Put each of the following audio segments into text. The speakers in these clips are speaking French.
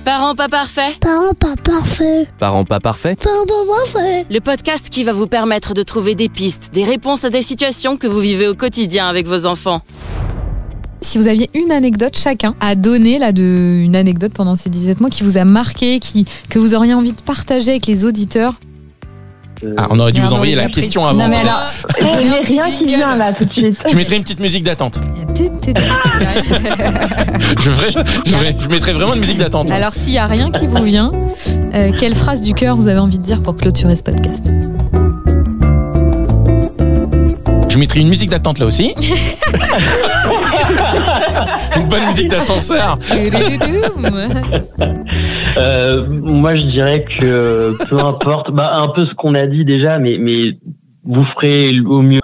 Parents pas parfaits. Parents pas parfaits. Parents pas parfaits. Parents pas parfaits. Le podcast qui va vous permettre de trouver des pistes, des réponses à des situations que vous vivez au quotidien avec vos enfants. Si vous aviez une anecdote chacun à donner une anecdote pendant ces 17 mois qui vous a marqué, que vous auriez envie de partager avec les auditeurs. On aurait dû vous envoyer la question avant. Non mais alors, j'ai rien qui vient là tout de suite. Je mettrai une petite musique d'attente. Je mettrai vraiment une musique d'attente. Alors s'il n'y a rien qui vous vient, quelle phrase du cœur vous avez envie de dire pour clôturer ce podcast? Je mettrai une musique d'attente là aussi. Une bonne musique d'ascenseur. Moi je dirais que peu importe, un peu ce qu'on a dit déjà, mais vous ferez au mieux.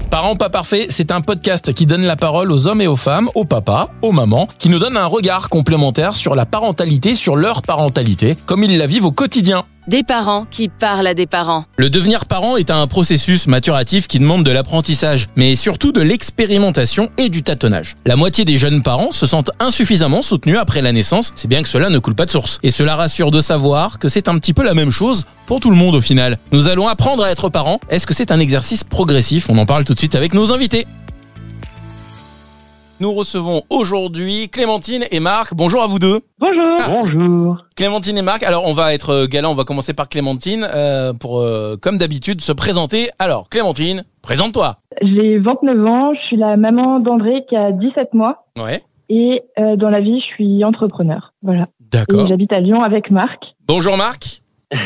Parents pas parfaits, c'est un podcast qui donne la parole aux hommes et aux femmes, aux papas, aux mamans, qui nous donne un regard complémentaire sur la parentalité, sur leur parentalité, comme ils la vivent au quotidien. Des parents qui parlent à des parents. Le devenir parent est un processus maturatif qui demande de l'apprentissage, mais surtout de l'expérimentation et du tâtonnage. La moitié des jeunes parents se sentent insuffisamment soutenus après la naissance, c'est bien que cela ne coule pas de source. Et cela rassure de savoir que c'est un petit peu la même chose pour tout le monde au final. Nous allons apprendre à être parents. Est-ce que c'est un exercice progressif? On en parle tout de suite avec nos invités. Nous recevons aujourd'hui Clémentine et Marc. Bonjour à vous deux. Bonjour. Bonjour. Clémentine et Marc. Alors, on va être galant. On va commencer par Clémentine pour, comme d'habitude, se présenter. Alors, Clémentine, présente-toi. J'ai 29 ans. Je suis la maman d'André qui a 17 mois. Ouais. Et dans la vie, je suis entrepreneur. Voilà. D'accord. Et j'habite à Lyon avec Marc. Bonjour Marc.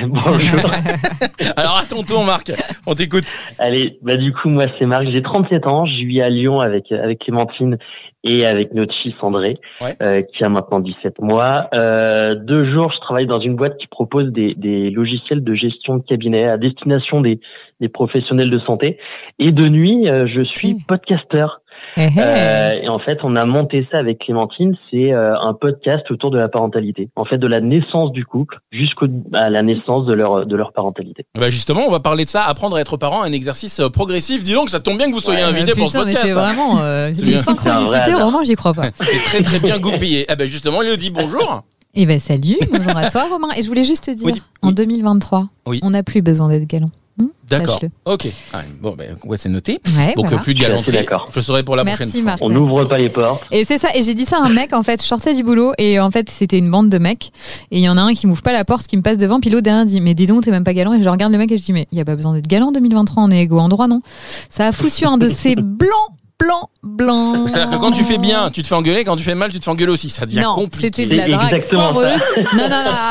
Bonjour. Alors, à ton tour, Marc. On t'écoute. Allez, du coup, moi c'est Marc, j'ai 37 ans, je vis à Lyon avec Clémentine et avec notre fils André, qui a maintenant 17 mois. De jour, je travaille dans une boîte qui propose des logiciels de gestion de cabinet à destination des professionnels de santé. Et de nuit, je suis podcasteur. Et en fait, on a monté ça avec Clémentine. C'est un podcast autour de la parentalité. En fait, de la naissance du couple jusqu'à la naissance de leur parentalité. Justement, on va parler de ça. Apprendre à être parent, un exercice progressif. Dis donc, ça tombe bien que vous soyez invité pour ce podcast. Mais c'est vraiment les synchronicités. Vraiment, j'y crois pas. C'est très très bien goupillé. Justement, Elodie, bonjour. Salut, bonjour à toi, Romain. Et je voulais juste te dire, en 2023, on n'a plus besoin d'être galant. D'accord. Sache-le. Ok. C'est noté. Ouais, donc voilà. Plus de galanterie. D'accord. Je saurai pour la prochaine fois. Marc, on n'ouvre pas les portes. Et c'est ça. Et j'ai dit ça à un mec. En fait, je sortais du boulot et en fait, c'était une bande de mecs. Et il y en a un qui m'ouvre pas la porte, qui me passe devant. Puis l'autre derrière dit, mais dis donc, t'es même pas galant. Et je regarde le mec et je dis, mais il y a pas besoin d'être galant en 2023. On est égaux en droit, non? Ça a foutu un de ces blanc. C'est-à-dire que quand tu fais bien, tu te fais engueuler, quand tu fais mal, tu te fais engueuler aussi. Ça devient compliqué. C'était de la drague foireuse. Non,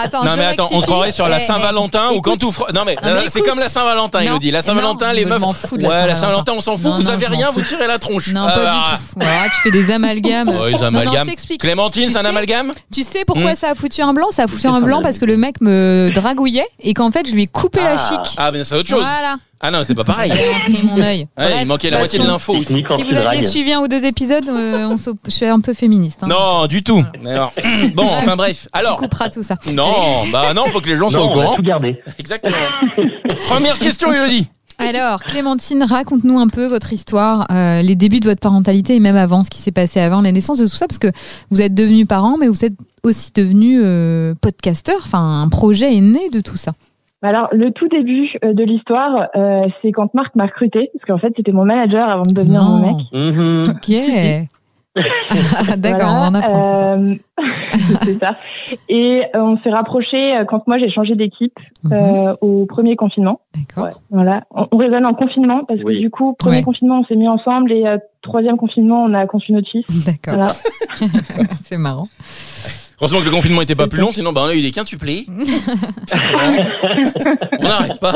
attends. On se croirait sur la Saint-Valentin ou quand tout. Non, mais c'est comme la Saint-Valentin, Elodie. La Saint-Valentin, les meufs. La Saint-Valentin, on s'en fout. Vous avez rien, vous tirez la tronche. Non, pas du tout. Voilà, tu fais des amalgames. Les amalgames. Je t'explique. Clémentine, c'est un amalgame? Tu sais pourquoi ça a foutu un blanc? Ça a foutu un blanc parce que le mec me dragouillait et qu'en fait, je lui ai coupé la chic. Ah, mais c'est autre chose. Voilà. Ah non, c'est pas pareil. Il a entré mon œil. Il manquait la moitié de l'info. Si vous aviez suivi un ou deux épisodes, je suis un peu féministe. Non, du tout. Alors, bon, enfin bref. Alors, tu couperas tout ça. Non, faut que les gens soient au courant. On va tout garder. Exactement. Première question, Elodie. Alors, Clémentine, raconte-nous un peu votre histoire, les débuts de votre parentalité et même avant, ce qui s'est passé avant la naissance de tout ça, parce que vous êtes devenus parents, mais vous êtes aussi devenus podcasteurs. Enfin, un projet est né de tout ça. Alors, le tout début de l'histoire, c'est quand Marc m'a recruté, parce qu'en fait, c'était mon manager avant de devenir mon mec. Ok. D'accord, on va en apprendre. C'est ça. Et on s'est rapprochés quand moi j'ai changé d'équipe au premier confinement. D'accord. Ouais, voilà. On raisonne en confinement parce que du coup, premier confinement, on s'est mis ensemble et troisième confinement, on a conçu notre fils. D'accord. Voilà. C'est marrant. Heureusement que le confinement n'était pas plus long, sinon on a eu des quintuplés. On n'arrête pas.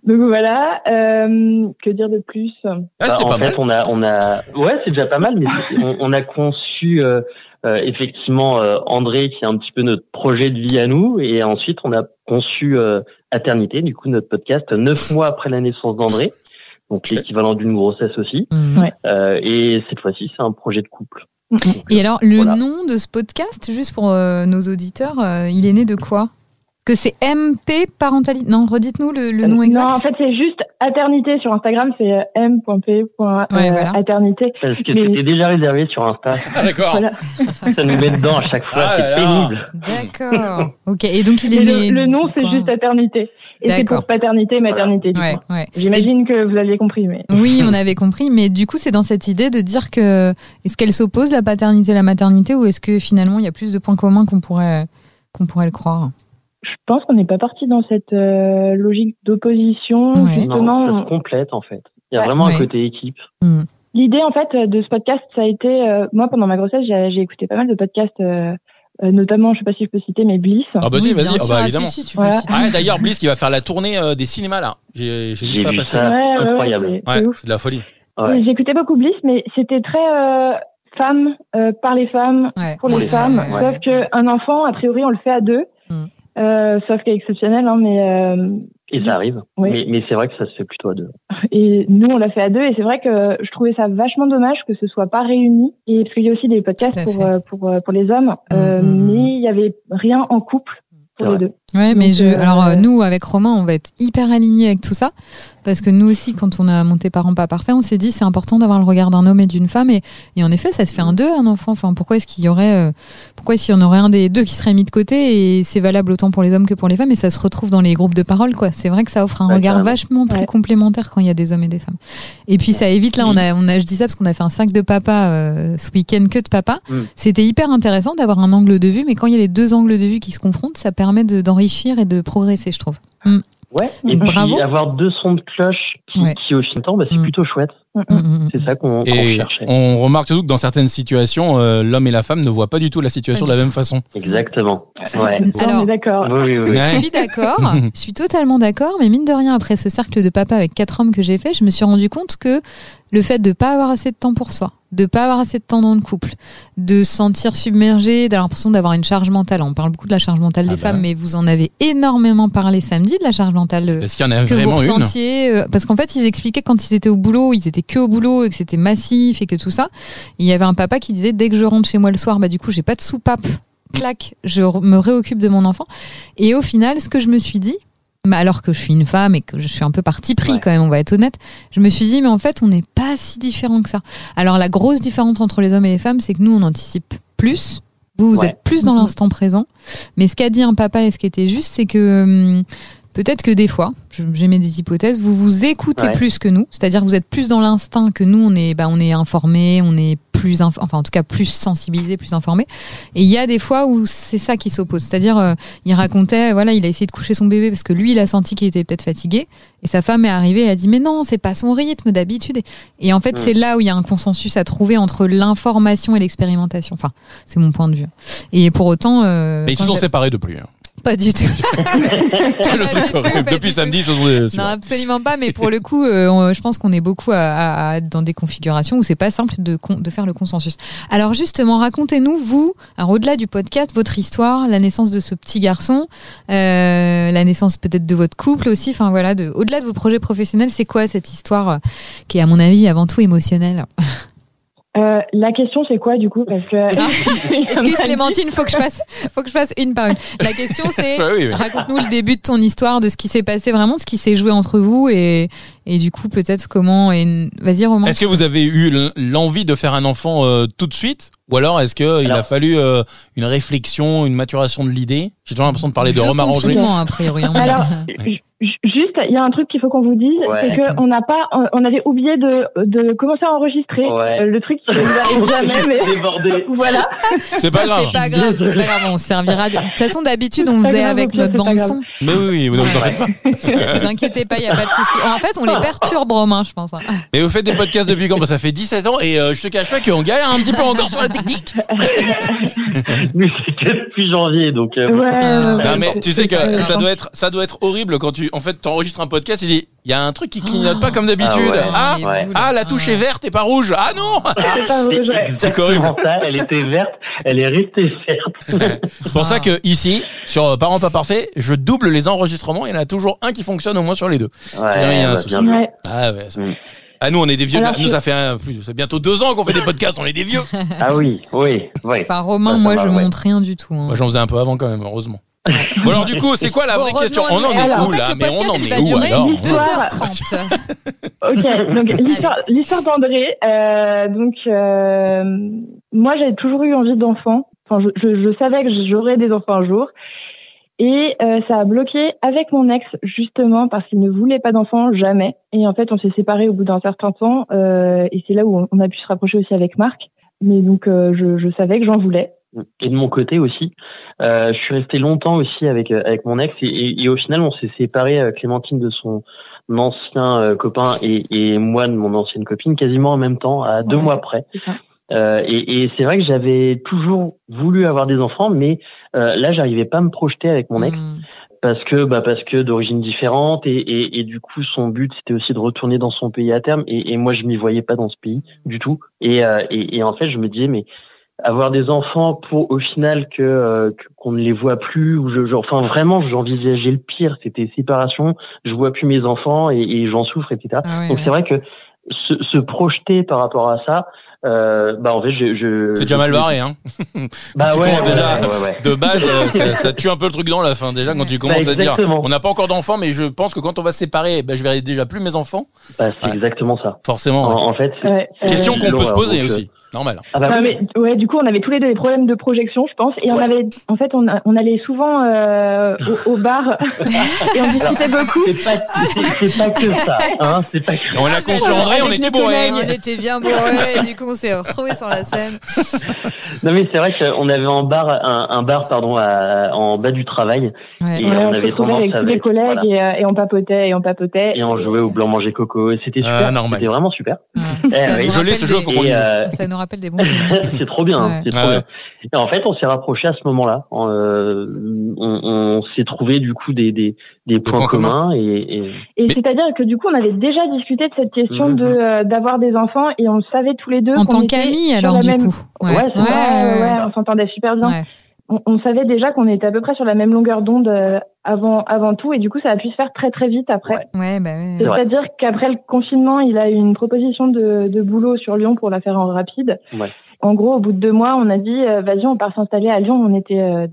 Donc voilà, que dire de plus? C'était pas mal. C'est déjà pas mal, mais on a conçu effectivement André, qui est un petit peu notre projet de vie à nous, et ensuite on a conçu Aternité, du coup notre podcast 9 mois après la naissance d'André, donc l'équivalent d'une grossesse aussi. Et cette fois-ci, c'est un projet de couple. Et alors, le nom de ce podcast, juste pour nos auditeurs, il est né de quoi? Que c'est MP parentalité. Non, redites-nous le nom exact. Non, en fait, c'est juste Aternité sur Instagram, c'est m.p.aternité. Parce que c'était déjà réservé sur Insta. Ah, d'accord. Voilà. Ça nous met dedans à chaque fois, c'est pénible. D'accord. Ok, et donc il est né. Le nom, c'est juste Aternité. Et c'est D'accord. pour paternité, maternité. Du coup. Ouais. J'imagine que vous aviez compris. Mais... Oui, on avait compris, mais du coup, c'est dans cette idée de dire que est-ce qu'elle s'oppose, la paternité et la maternité, ou est-ce que finalement il y a plus de points communs qu'on pourrait le croire? Je pense qu'on n'est pas parti dans cette logique d'opposition. Ouais. Justement, Non, ça se complète en fait. Il y a vraiment un côté équipe. L'idée en fait de ce podcast, ça a été moi pendant ma grossesse, j'ai écouté pas mal de podcasts, notamment, je sais pas si je peux citer, mais Bliss. Ah bah Oui, si, bien vas-y, sûr. évidemment. Si, tu Voilà. peux. Ah, d'ailleurs, Bliss qui va faire la tournée des cinémas là. J'ai vu ça passer. Incroyable. C'est ouf. C'est de la folie. Ouais. J'écoutais beaucoup Bliss, mais c'était très femmes par les femmes, pour les femmes. Ouais. Sauf qu'un enfant, a priori, on le fait à deux. Sauf qu'il est exceptionnel, hein, mais... Et ça arrive. Oui. Mais c'est vrai que ça se fait plutôt à deux. Et nous, on l'a fait à deux. Et c'est vrai que je trouvais ça vachement dommage que ce soit pas réuni. Et parce qu'il y a aussi des podcasts pour les hommes. Mais il y avait rien en couple pour les deux. Ouais, mais Donc, alors nous, avec Romain, on va être hyper alignés avec tout ça. Parce que nous aussi, quand on a monté Parents pas parfaits, on s'est dit c'est important d'avoir le regard d'un homme et d'une femme. Et en effet, ça se fait un deux, un enfant. Enfin, pourquoi est-ce qu'il y aurait, pourquoi s'il y en aurait un des deux qui serait mis de côté? Et c'est valable autant pour les hommes que pour les femmes. Et ça se retrouve dans les groupes de parole, quoi. C'est vrai que ça offre un regard carrément. vachement plus complémentaire quand il y a des hommes et des femmes. Et puis ça évite, là, je dis ça parce qu'on a fait un sac de papa ce week-end que de papa. C'était hyper intéressant d'avoir un angle de vue, mais quand il y a les deux angles de vue qui se confrontent, ça permet d'enrichir et de progresser, je trouve. Ouais, et Bravo. puis avoir deux sons de cloche qui au final temps, c'est plutôt chouette. C'est ça qu'on cherchait. On remarque surtout que dans certaines situations, l'homme et la femme ne voient pas du tout la situation de la même façon. Exactement. Ouais. Alors, on est d'accord. Oui. Je suis d'accord, je suis totalement d'accord, mais mine de rien, après ce cercle de papa avec 4 hommes que j'ai fait, je me suis rendu compte que le fait de pas avoir assez de temps pour soi, de pas avoir assez de temps dans le couple, de se sentir submergé, d'avoir l'impression d'avoir une charge mentale. On parle beaucoup de la charge mentale des femmes, mais vous en avez énormément parlé samedi de la charge mentale Est-ce qu'il y en a que vraiment vous ressentiez, parce qu'en fait, ils expliquaient que quand ils étaient au boulot, ils étaient que au boulot et que c'était massif et que tout ça. Et il y avait un papa qui disait dès que je rentre chez moi le soir, du coup, j'ai pas de soupape. Clac, je me réoccupe de mon enfant. Et au final, ce que je me suis dit, alors que je suis une femme et que je suis un peu parti pris quand même, on va être honnête, je me suis dit mais en fait on n'est pas si différents que ça. Alors la grosse différence entre les hommes et les femmes, c'est que nous on anticipe plus, vous êtes plus dans l'instant présent, mais ce qu'a dit un papa et ce qui était juste, c'est que peut-être que des fois, j'émets des hypothèses, vous vous écoutez plus que nous, c'est-à-dire que vous êtes plus dans l'instinct que nous, on est informés, on est plus, en tout cas plus sensibilisés, plus informés. Et il y a des fois où c'est ça qui s'oppose, c'est-à-dire il racontait, voilà, il a essayé de coucher son bébé parce que lui, il a senti qu'il était peut-être fatigué, et sa femme est arrivée et a dit mais non, c'est pas son rythme d'habitude. Et en fait, c'est là où il y a un consensus à trouver entre l'information et l'expérimentation. Enfin, c'est mon point de vue. Et pour autant, mais ils se sont séparés depuis. Pas du tout. C'est le truc horrible. Depuis samedi, ce sont des... Non, absolument pas. Mais pour le coup, je pense qu'on est beaucoup à être dans des configurations où c'est pas simple de faire le consensus. Alors justement, racontez-nous, vous, alors au-delà du podcast, votre histoire, la naissance de ce petit garçon, la naissance peut-être de votre couple aussi. Enfin voilà, au-delà de vos projets professionnels, c'est quoi cette histoire qui est à mon avis avant tout émotionnelle? La question c'est quoi du coup parce que excuse Clémentine, faut que je fasse une par une. La question c'est raconte-nous le début de ton histoire, de ce qui s'est passé vraiment, de ce qui s'est joué entre vous et du coup peut-être comment vas-y Romain. Est-ce que vous avez eu l'envie de faire un enfant tout de suite ou alors est-ce que il a fallu une réflexion, une maturation de l'idée? J'ai toujours l'impression de parler de Romain Rangé. A priori. Alors juste, il y a un truc qu'il faut qu'on vous dise, c'est que on avait oublié de commencer à enregistrer. Le truc qui nous arrive jamais, mais débordé. Voilà. C'est pas grave. C'est pas grave. On servira. De toute façon, d'habitude, on faisait avec notre bande son. Mais oui, vous ne vous en faites pas. Vous inquiétez pas, il y a pas de souci. En fait, on les perturbe, Romain, je pense. Mais vous faites des podcasts depuis quand? Ça fait 17 ans et je te cache pas qu'on galère un petit peu encore sur la technique. Nous, c'était depuis janvier, donc. Non, mais tu sais que ça doit être horrible quand tu enregistres un podcast et il y a un truc qui clignote pas comme d'habitude. La touche est verte et pas rouge. Ah non. C'est horrible. Elle était verte, elle est restée verte. C'est pour ça que ici, sur Parents pas parfaits, je double les enregistrements. Il y en a toujours un qui fonctionne au moins sur les deux. Il y a un souci. Ah, nous, on est des vieux. Nous, ça fait c'est bientôt 2 ans qu'on fait des podcasts. On est des vieux. Ah oui. Enfin, Romain, moi, je montre rien du tout. Moi, j'en faisais un peu avant quand même, heureusement. Bon alors du coup, c'est quoi la vraie question? On en est où là? Mais on en est où alors? 2h30. Ok, donc l'histoire d'André. Moi, j'avais toujours eu envie d'enfants. Enfin, je savais que j'aurais des enfants un jour. Et ça a bloqué avec mon ex, justement, parce qu'il ne voulait pas d'enfants, jamais. Et en fait, on s'est séparés au bout d'un certain temps. Et c'est là où on a pu se rapprocher aussi avec Marc. Mais donc, je savais que j'en voulais. Et de mon côté aussi, je suis resté longtemps aussi avec mon ex. Et au final, on s'est séparés, Clémentine de son ancien copain et moi de mon ancienne copine, quasiment en même temps, à 2 mois près. C'est ça. Et c'est vrai que j'avais toujours voulu avoir des enfants, mais là j'arrivais pas à me projeter avec mon ex parce que d'origine différente et du coup son but c'était aussi de retourner dans son pays à terme et moi je m'y voyais pas dans ce pays du tout et en fait je me disais mais avoir des enfants pour au final qu'on ne les voit plus ou enfin vraiment j'envisageais le pire, c'était séparation, je vois plus mes enfants et j'en souffre etc. Donc c'est vrai que se projeter par rapport à ça, en fait c'est déjà mal barré hein. De base ça tue un peu le truc dans la fin déjà quand tu commences à dire on n'a pas encore d'enfants mais je pense que quand on va se séparer je verrai déjà plus mes enfants. C'est exactement ça. Forcément. En fait question qu'on peut se poser aussi. Normal. Mais du coup, on avait tous les deux des problèmes de projection, je pense, et on allait souvent au bar et on discutait beaucoup. C'est pas que ça, hein. C'est pas que. On l'a conçu André, on était bourrés. On était bien bourrés, et du coup, on s'est retrouvés sur la scène. Non mais c'est vrai qu'on avait un bar en bas du travail. Ouais. Et on avait tendance avec tous les collègues et on papotait. Et on jouait au blanc manger coco et c'était super. C'était vraiment super. Je l'ai ce jeu, faut qu'on dise. Ça nous rappelle des bons souvenirs. C'est trop bien, c'est trop bien. Et en fait, on s'est rapprochés à ce moment-là. On s'est trouvé du coup des points communs et c'est-à-dire que du coup, on avait déjà discuté de cette question d'avoir des enfants et on savait tous les deux en tant qu'amis alors du coup. Ouais, on s'entendait super bien. Ouais. On savait déjà qu'on était à peu près sur la même longueur d'onde avant tout et du coup ça a pu se faire très très vite après. Ouais. C'est-à-dire qu'après le confinement, il a eu une proposition de boulot sur Lyon pour la faire en rapide. Ouais. En gros, au bout de 2 mois, on a dit vas-y, on part s'installer à Lyon. On était à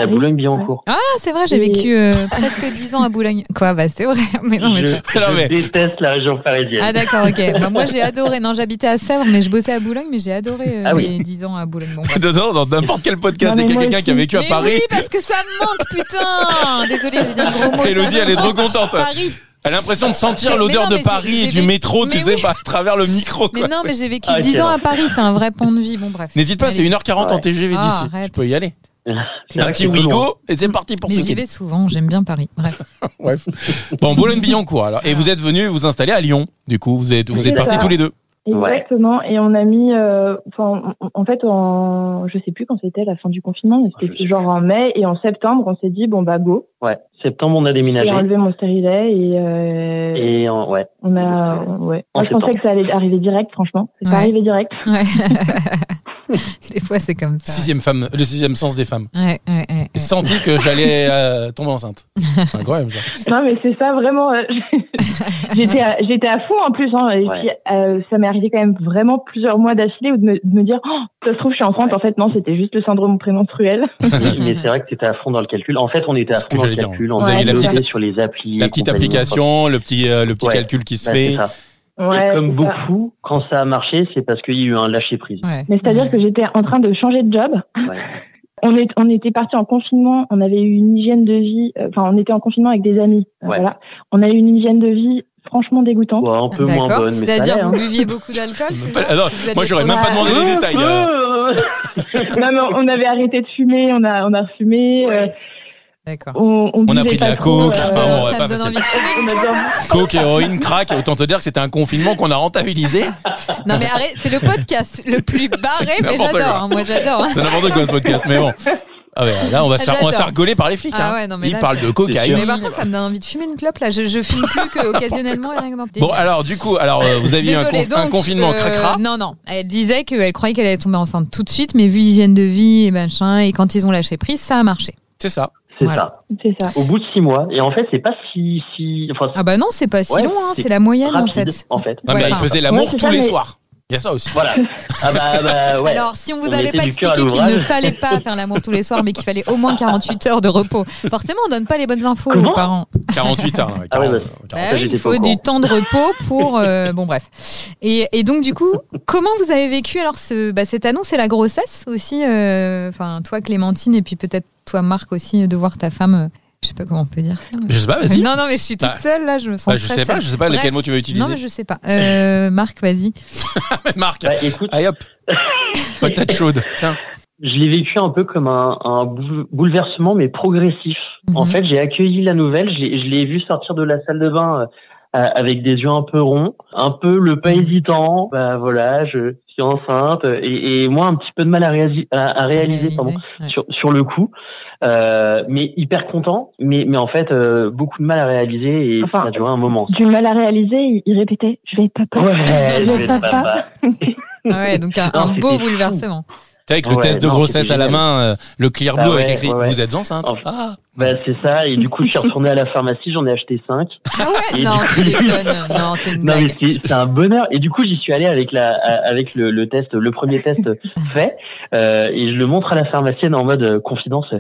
Boulogne-Billancourt. Ah, c'est vrai, j'ai vécu presque 10 ans à Boulogne. Quoi, c'est vrai. Mais non, je déteste la région parisienne. Ah d'accord, ok. Moi, j'ai adoré. Non, j'habitais à Sèvres, mais je bossais à Boulogne, mais j'ai adoré les 10 ans à Boulogne. Dans n'importe quel podcast, dès qu'il y a quelqu'un qui a vécu à Paris. Oui, parce que ça me manque, putain. Désolée, j'ai dit un gros mot. Élodie, elle est trop contente. Paris. Elle a l'impression de sentir l'odeur de Paris et du métro, tu sais, à travers le micro. Mais non, mais j'ai vécu 10 ans à Paris, c'est un vrai pont de vie. Bon, bref. N'hésite pas, c'est 1h40 en TGV d'ici. Tu peux y aller. Un petit Ouigo et c'est parti pour Mais j'y vais souvent, j'aime bien Paris. Bref. Bon, Boulogne-Billancourt alors. Et vous êtes venus vous installer à Lyon, du coup. Vous êtes partis tous les deux. Exactement, et on a mis, en fait, je sais plus quand c'était la fin du confinement, mais c'était genre en mai, et en septembre, on s'est dit, go. Ouais, septembre, on a déménagé. J'ai enlevé mon stérilet, on a, je pensais que ça allait arriver direct, franchement. C'est pas arrivé direct. Ouais. Des fois, c'est comme ça. Le sixième sens des femmes. Ouais. J'ai senti que j'allais tomber enceinte. C'est incroyable, ça. Non, mais c'est ça, vraiment. J'étais à fond, en plus, hein, et puis, ça m'est arrivé quand même vraiment plusieurs mois d'affilée où de me dire, ça se trouve, je suis enceinte. En fait, non, c'était juste le syndrome prémenstruel. Mais c'est vrai que t'étais à fond dans le calcul. En fait, on était à fond dans le calcul. On avait sur les applis. La petite application, le petit calcul qui se fait. Et comme beaucoup, quand ça a marché, c'est parce qu'il y a eu un lâcher-prise. Ouais. Mais c'est-à-dire que j'étais en train de changer de job. Ouais. On était partis en confinement, on avait eu une hygiène de vie, on était en confinement avec des amis. Voilà. On a eu une hygiène de vie franchement dégoûtante. Ouais, un peu moins bonne, mais c'est-à-dire vous buviez beaucoup d'alcool. Moi j'aurais même pas demandé les détails. Non mais on avait arrêté de fumer, on a refumé. D'accord. On a pris de la coke. Ça me donne envie de fumer. Coke, héroïne, crack. Autant te dire que c'était un confinement qu'on a rentabilisé. Non mais arrête, c'est le podcast le plus barré, mais j'adore. Moi j'adore. C'est n'importe quoi ce podcast, mais bon. Ah ouais, là on va se faire rigoler par les flics. Ils parlent de cocaïne. Mais par contre, ça me donne envie de fumer une clope là. Je fume plus qu'occasionnellement et rien que dans le Bon alors du coup, vous aviez eu un confinement cracra. Non. Elle disait qu'elle croyait qu'elle allait tomber enceinte tout de suite, mais vu l'hygiène de vie et machin, et quand ils ont lâché prise, ça a marché. C'est ça. C'est ça. Au bout de 6 mois. Et en fait, c'est pas si. Ah bah non, c'est pas si long, hein. C'est la moyenne rapide, en fait. Non, mais il faisait l'amour tous les soirs. Il y a ça aussi. Voilà. Ouais. Alors, si on vous On avait mettait pas du cœur à expliqué qu'il l'ouvrage. ne fallait pas faire l'amour tous les soirs, mais qu'il fallait au moins 48 heures de repos, forcément, on donne pas les bonnes infos aux parents. 48 heures. Ouais, 40, 40. Bah oui, il faut du temps de repos pour... bon, bref. Et donc, du coup, comment vous avez vécu alors cette annonce et la grossesse aussi Enfin, toi, Clémentine, et puis peut-être toi, Marc, aussi, de voir ta femme... Je sais pas comment on peut dire ça. Je sais pas, vas-y. Non, mais je suis toute seule là, je me sens Je sais pas lequel mot tu vas utiliser. Non, mais je sais pas. Marc, vas-y. Marc, écoute, allez hop. Patate chaude, tiens. je l'ai vécu un peu comme un bouleversement, mais progressif. En fait, j'ai accueilli la nouvelle, je l'ai vu sortir de la salle de bain avec des yeux un peu ronds, un peu le pas hésitant. Bah voilà, je suis enceinte et moi un petit peu de mal à réaliser sur le coup. Mais hyper content, mais en fait beaucoup de mal à réaliser et ça a duré un moment. Du mal à réaliser, il répétait « je vais être papa, je vais être papa ». Ouais, donc un beau bouleversement. Avec le test de grossesse à la main, le clear blue avec écrit vous êtes enceinte. Bah c'est ça, et du coup je suis retourné à la pharmacie, j'en ai acheté 5. Ah ouais, non, tu déconnes. Non, c'est une blague. Mais c'est un bonheur, et du coup j'y suis allé avec le test, le premier test fait, et je le montre à la pharmacienne en mode confidence.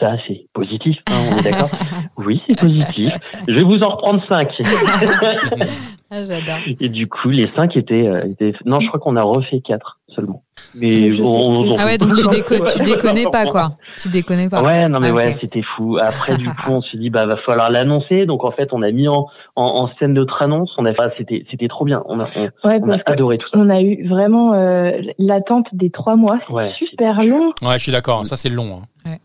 Ça c'est positif, hein, on est d'accord? Oui, c'est positif. Je vais vous en reprendre 5. Ah, j'adore. Et du coup, les 5 étaient... Non, je crois qu'on a refait 4 seulement. Mais ah ouais, donc tu déconnais pas, quoi. Tu déconnais pas. Ouais, non mais ouais, c'était fou. Après, du coup, on s'est dit, va falloir l'annoncer. Donc en fait, on a mis en scène notre annonce. C'était trop bien. On a adoré tout ça. On a eu vraiment l'attente des 3 mois. C'est super long. Ouais, je suis d'accord. Ça, c'est long. Hein. Ouais.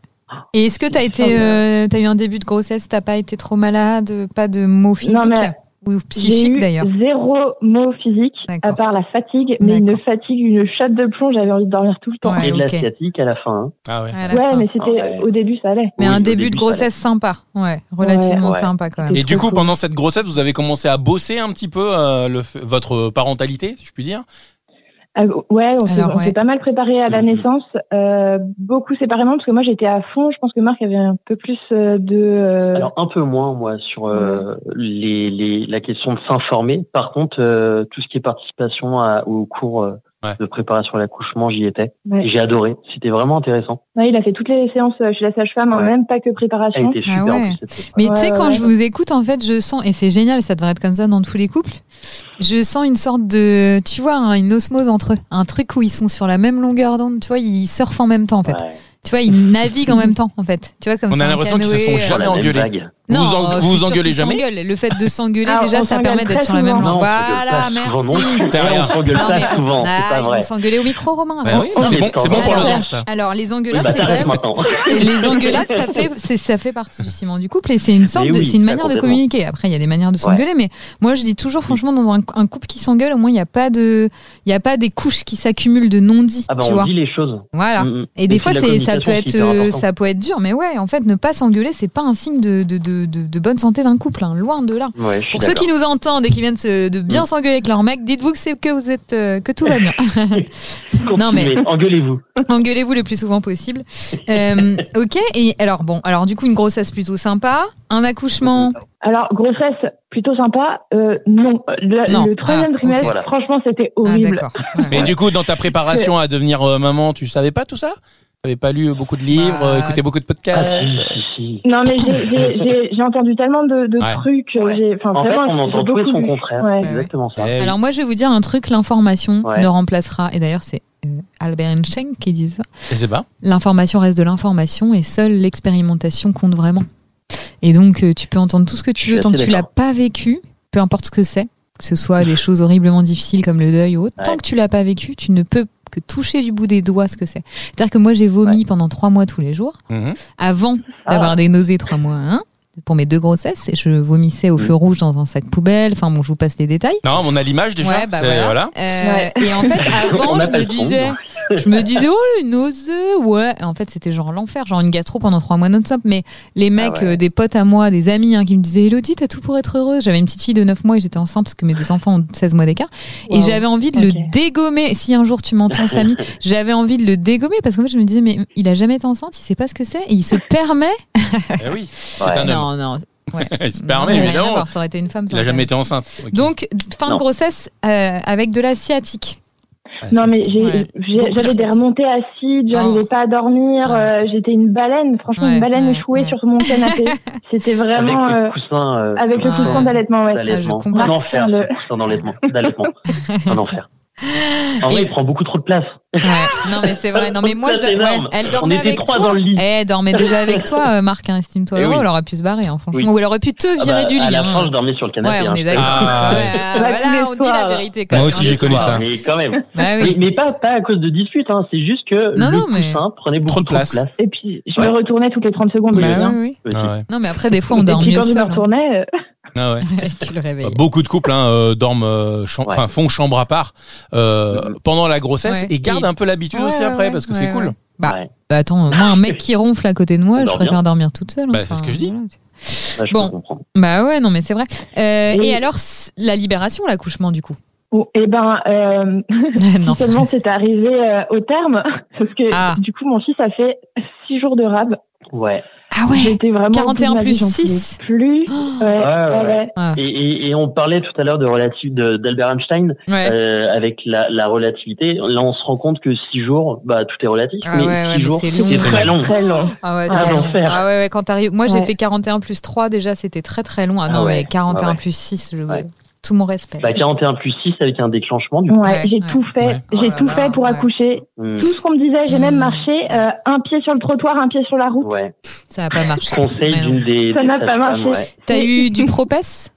Et est-ce que t'as eu un début de grossesse, t'as pas été trop malade, pas de maux physiques? Non, mais ou psychique d'ailleurs? 0 mot physique, à part la fatigue, mais une fatigue, une chatte de plomb, j'avais envie de dormir tout le temps. Et de la sciatique à la fin. Hein. Ah ouais. Ouais, mais c'était au début ça allait. Mais un début de grossesse sympa, relativement sympa quand même. Et du coup, pendant cette grossesse, vous avez commencé à bosser un petit peu votre parentalité, si je puis dire? Ouais, on s'est pas mal préparé à la naissance, beaucoup séparément, parce que moi j'étais à fond. Je pense que Marc avait un peu plus de... Alors un peu moins, moi, sur la question de s'informer. Par contre, tout ce qui est participation au cours de préparation à l'accouchement, j'y étais. Ouais. Et j'ai adoré. C'était vraiment intéressant. Ouais, il a fait toutes les séances chez la sage-femme, même pas que préparation. Elle était super en plus, mais tu sais, quand je vous écoute, en fait, je sens, et c'est génial, ça devrait être comme ça dans tous les couples, je sens une sorte de, tu vois, une osmose entre eux. Un truc où ils sont sur la même longueur d'onde, tu vois, ils surfent en même temps, en fait. Ouais. Tu vois, ils naviguent en même temps, en fait. Tu vois, comme on a l'impression qu'ils se sont jamais engueulés. Non, vous vous engueulez jamais? Le fait de s'engueuler, déjà, ça permet d'être sur la même longueur. Voilà, merci. On s'engueule pas souvent, c'est pas vrai. On s'engueulait au micro, Romain. C'est bon pour l'audience, ça. Alors, les engueulades, c'est quand même... Les engueulades, ça fait partie du ciment du couple et c'est une sorte c'est une manière de communiquer. Après, il y a des manières de s'engueuler, mais moi, je dis toujours, franchement, dans un couple qui s'engueule, au moins, il n'y a pas des couches qui s'accumulent de non-dits. Ah bah, on dit les choses. Voilà. Et des fois, ça peut être dur, mais ouais, en fait, ne pas s'engueuler, c'est pas un signe de bonne santé d'un couple, hein, loin de là. Ouais, pour ceux qui nous entendent et qui viennent de bien s'engueuler avec leur mec, dites-vous que c'est que tout va bien. Non mais engueulez-vous le plus souvent possible. Ok. Et alors du coup une grossesse plutôt sympa, un accouchement. Alors grossesse plutôt sympa, non. Le 3e trimestre, franchement, c'était horrible. D'accord. Mais du coup, dans ta préparation à devenir maman, tu savais pas tout ça? Tu n'avais pas lu beaucoup de livres, écouté beaucoup de podcasts? Non, mais j'ai entendu tellement de trucs. En fait, on entend tout et son contraire. C'est exactement ça. Alors moi, je vais vous dire un truc, l'information ne remplacera, et d'ailleurs c'est Albert Einstein qui dit ça. Je sais pas. L'information reste de l'information et seule l'expérimentation compte vraiment. Et donc, tu peux entendre tout ce que tu veux tant que tu l'as pas vécu, peu importe ce que ce soit des choses horriblement difficiles comme le deuil ou autre, tant que tu l'as pas vécu, tu ne peux que toucher du bout des doigts ce que c'est. C'est-à-dire que moi, j'ai vomi pendant 3 mois tous les jours, avant d'avoir des nausées 3 mois, pour mes 2 grossesses, et je vomissais au feu rouge dans un sac poubelle. Enfin bon, je vous passe les détails. Non, on a l'image déjà. Ouais, voilà. Et en fait, avant, je me disais, oh, les nausées, ouais. Et en fait, c'était genre l'enfer, genre une gastro pendant 3 mois non-stop. Mais les mecs, des potes à moi, des amis, qui me disaient, Elodie, t'as tout pour être heureuse. J'avais une petite fille de 9 mois et j'étais enceinte parce que mes 2 enfants ont 16 mois d'écart. Wow. Et j'avais envie de le dégommer. Si un jour tu m'entends, Samy, j'avais envie de le dégommer parce qu'en fait, je me disais, mais il a jamais été enceinte, il sait pas ce que c'est et il se permet. Eh oui, c'est un homme. Non. Ouais. Il se permet, évidemment. Ça aurait été une femme. Il a jamais été enceinte. Okay. Donc, fin de grossesse avec de la sciatique. Non, mais j'avais des remontées acides, j'arrivais pas à dormir, j'étais une baleine, franchement, une baleine échouée sur mon canapé. C'était vraiment. Avec le coussin. Avec le coussin d'allaitement, ouais. D'allaitement. Un enfer, le coussin d'allaitement. Un enfer. En vrai, il prend beaucoup trop de place. Ouais. Non, mais c'est vrai. Non, mais moi, elle dormait avec toi. Dans le lit. Elle dormait déjà avec toi, Marc, hein, estime-toi heureux. Elle aurait pu se barrer, hein, franchement. Oui. Ou elle aurait pu te virer du lit. À la fin, je dormais sur le canapé. Ouais, on est d'accord. Voilà, on dit la vérité quand même. Moi aussi, j'ai connu ça. Mais quand même. Bah, oui. Mais pas à cause de disputes, hein. C'est juste que le coussin prenait beaucoup trop de place. Et puis, je me retournais toutes les 30 secondes. Oui. Non, mais après, des fois, on dort mieux seul. Quand je me retournais. Ah ouais. Tu le réveilles. Beaucoup de couples dorment, font chambre à part pendant la grossesse et gardent un peu l'habitude aussi après parce que c'est cool. Bah attends, moi un mec qui ronfle à côté de moi, je préfère dormir toute seule. Bah c'est ce que je dis. Voilà. Bon, bah ouais, non mais c'est vrai. Et alors la libération, l'accouchement du coup. Eh ben, seulement c'est arrivé au terme parce que du coup mon fils a fait 6 jours de rab. Ouais. Ah ouais. J'étais vraiment 41 plus 6. Plus. Ouais. Et on parlait tout à l'heure d'Albert Einstein avec la relativité. Là, on se rend compte que 6 jours, tout est relatif. Mais 6 jours, c'est très long. Très long. Ah ouais, quand t'arrives. Moi, j'ai fait 41 plus 3 déjà, c'était très très long. Ah non, mais 41 plus 6, tout mon respect. 41 plus 6 avec un déclenchement du coup. J'ai tout fait. J'ai tout fait pour accoucher. Tout ce qu'on me disait, j'ai même marché un pied sur le trottoir, un pied sur la route. Ouais. Ça n'a pas marché. Conseil d'une des. Ça n'a pas marché. T'as eu du Propès?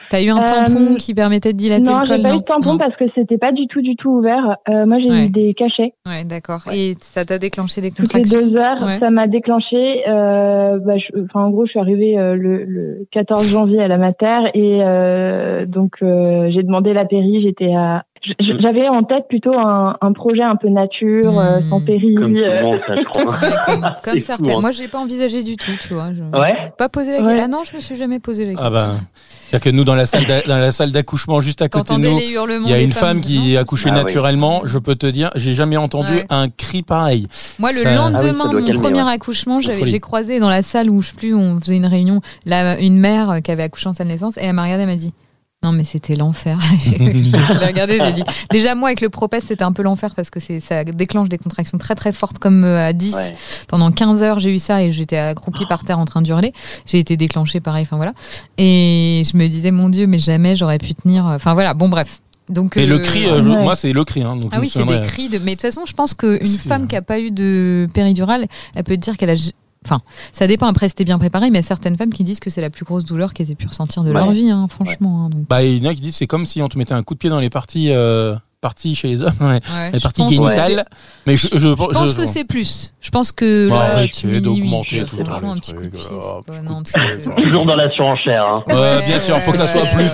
T'as eu un tampon qui permettait de dilater le col? Non, j'ai pas eu de tampon parce que c'était pas du tout ouvert. Moi, j'ai eu des cachets. Ouais, d'accord. Et ça t'a déclenché des contractions? Toutes les 2 heures, ça m'a déclenché. En gros, je suis arrivée le 14 janvier à la mater et donc j'ai demandé la péri. J'avais en tête plutôt un projet un peu nature, sans péri. Comme tout le monde, ça, je crois. Comme certaines. Moi, je l'ai pas envisagé du tout, tu vois. Pas posé la question. Ah non, je me suis jamais posé la question. C'est-à-dire que nous, dans la salle d'accouchement, juste à côté de nous, il y a une femme qui accouchait naturellement. Je peux te dire, j'ai jamais entendu un cri pareil. Moi, le lendemain de mon premier accouchement, j'ai croisé dans la salle où on faisait une réunion, une mère qui avait accouché en salle de naissance, et elle m'a regardée, elle m'a dit: non, mais c'était l'enfer. Je l'ai regardé, j'ai dit. Déjà, moi, avec le Propès, c'était un peu l'enfer parce que ça déclenche des contractions très très fortes, comme à 10. Ouais. Pendant 15 heures, j'ai eu ça et j'étais accroupie par terre en train d'hurler. J'ai été déclenchée pareil, enfin voilà. Et je me disais, mon Dieu, mais jamais j'aurais pu tenir. Enfin voilà, bon, bref. Donc, et le cri, moi, c'est le cri. Hein, donc oui, c'est des cris. Mais de toute façon, je pense qu'une femme qui n'a pas eu de péridurale, elle peut te dire qu'elle a. Enfin, ça dépend, après c'était bien préparé, mais il y a certaines femmes qui disent que c'est la plus grosse douleur qu'elles aient pu ressentir de leur vie, hein, franchement. Hein, donc. Il y en a qui disent que c'est comme si on te mettait un coup de pied dans les parties chez les hommes, les parties génitales. Mais je pense que c'est plus. Je pense que là, d'augmenter tout le temps. Toujours dans la surenchère. Hein. Bien sûr, il faut que ça soit plus.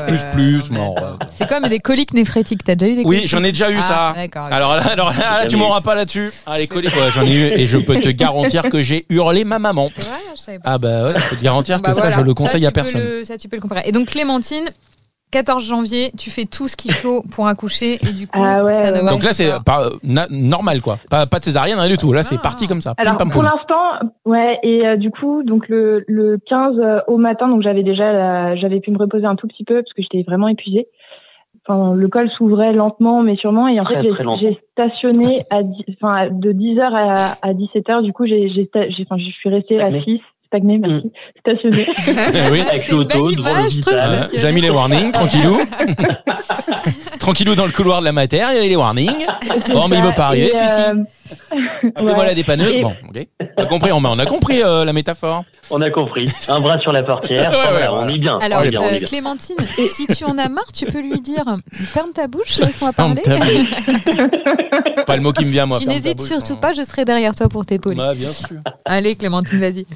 C'est comme des coliques néphrétiques. T'as déjà eu des coliques? Oui, j'en ai déjà eu ça. Alors là, tu m'auras pas là-dessus. Les coliques, j'en ai eu et je peux te garantir que j'ai hurlé ma maman. C'est vrai, je savais pas. Ah je peux te garantir que ça, je le conseille à personne. Ça, tu peux le comparer. Et donc Clémentine, 14 janvier, tu fais tout ce qu'il faut pour accoucher et du coup, ça ne va. Donc là, c'est normal, quoi. Pas de césarienne, rien du tout. Là, c'est parti comme ça. Alors, pour l'instant, et du coup, donc le 15 au matin, donc j'avais pu me reposer un tout petit peu parce que j'étais vraiment épuisée. Enfin, le col s'ouvrait lentement, mais sûrement. Et en fait, j'ai stationné de 10h à 17h. Du coup, je suis restée assise. Stagné, merci. Stationné. Oui, avec l'auto devant l'hôpital. J'ai mis les warnings, tranquillou. Tranquillou dans le couloir de la mater, il y avait les warnings. Bon, mais il veut pas arriver, celui-ci. Appelez-moi la dépanneuse. Bon, ok. On a compris la métaphore. On a compris. Un bras sur la portière. On est bien. Alors, Clémentine, si tu en as marre, tu peux lui dire: ferme ta bouche, laisse-moi parler. Pas le mot qui me vient, moi. Tu n'hésites surtout pas, je serai derrière toi pour t'épauler. Bien sûr. Allez, Clémentine, vas-y.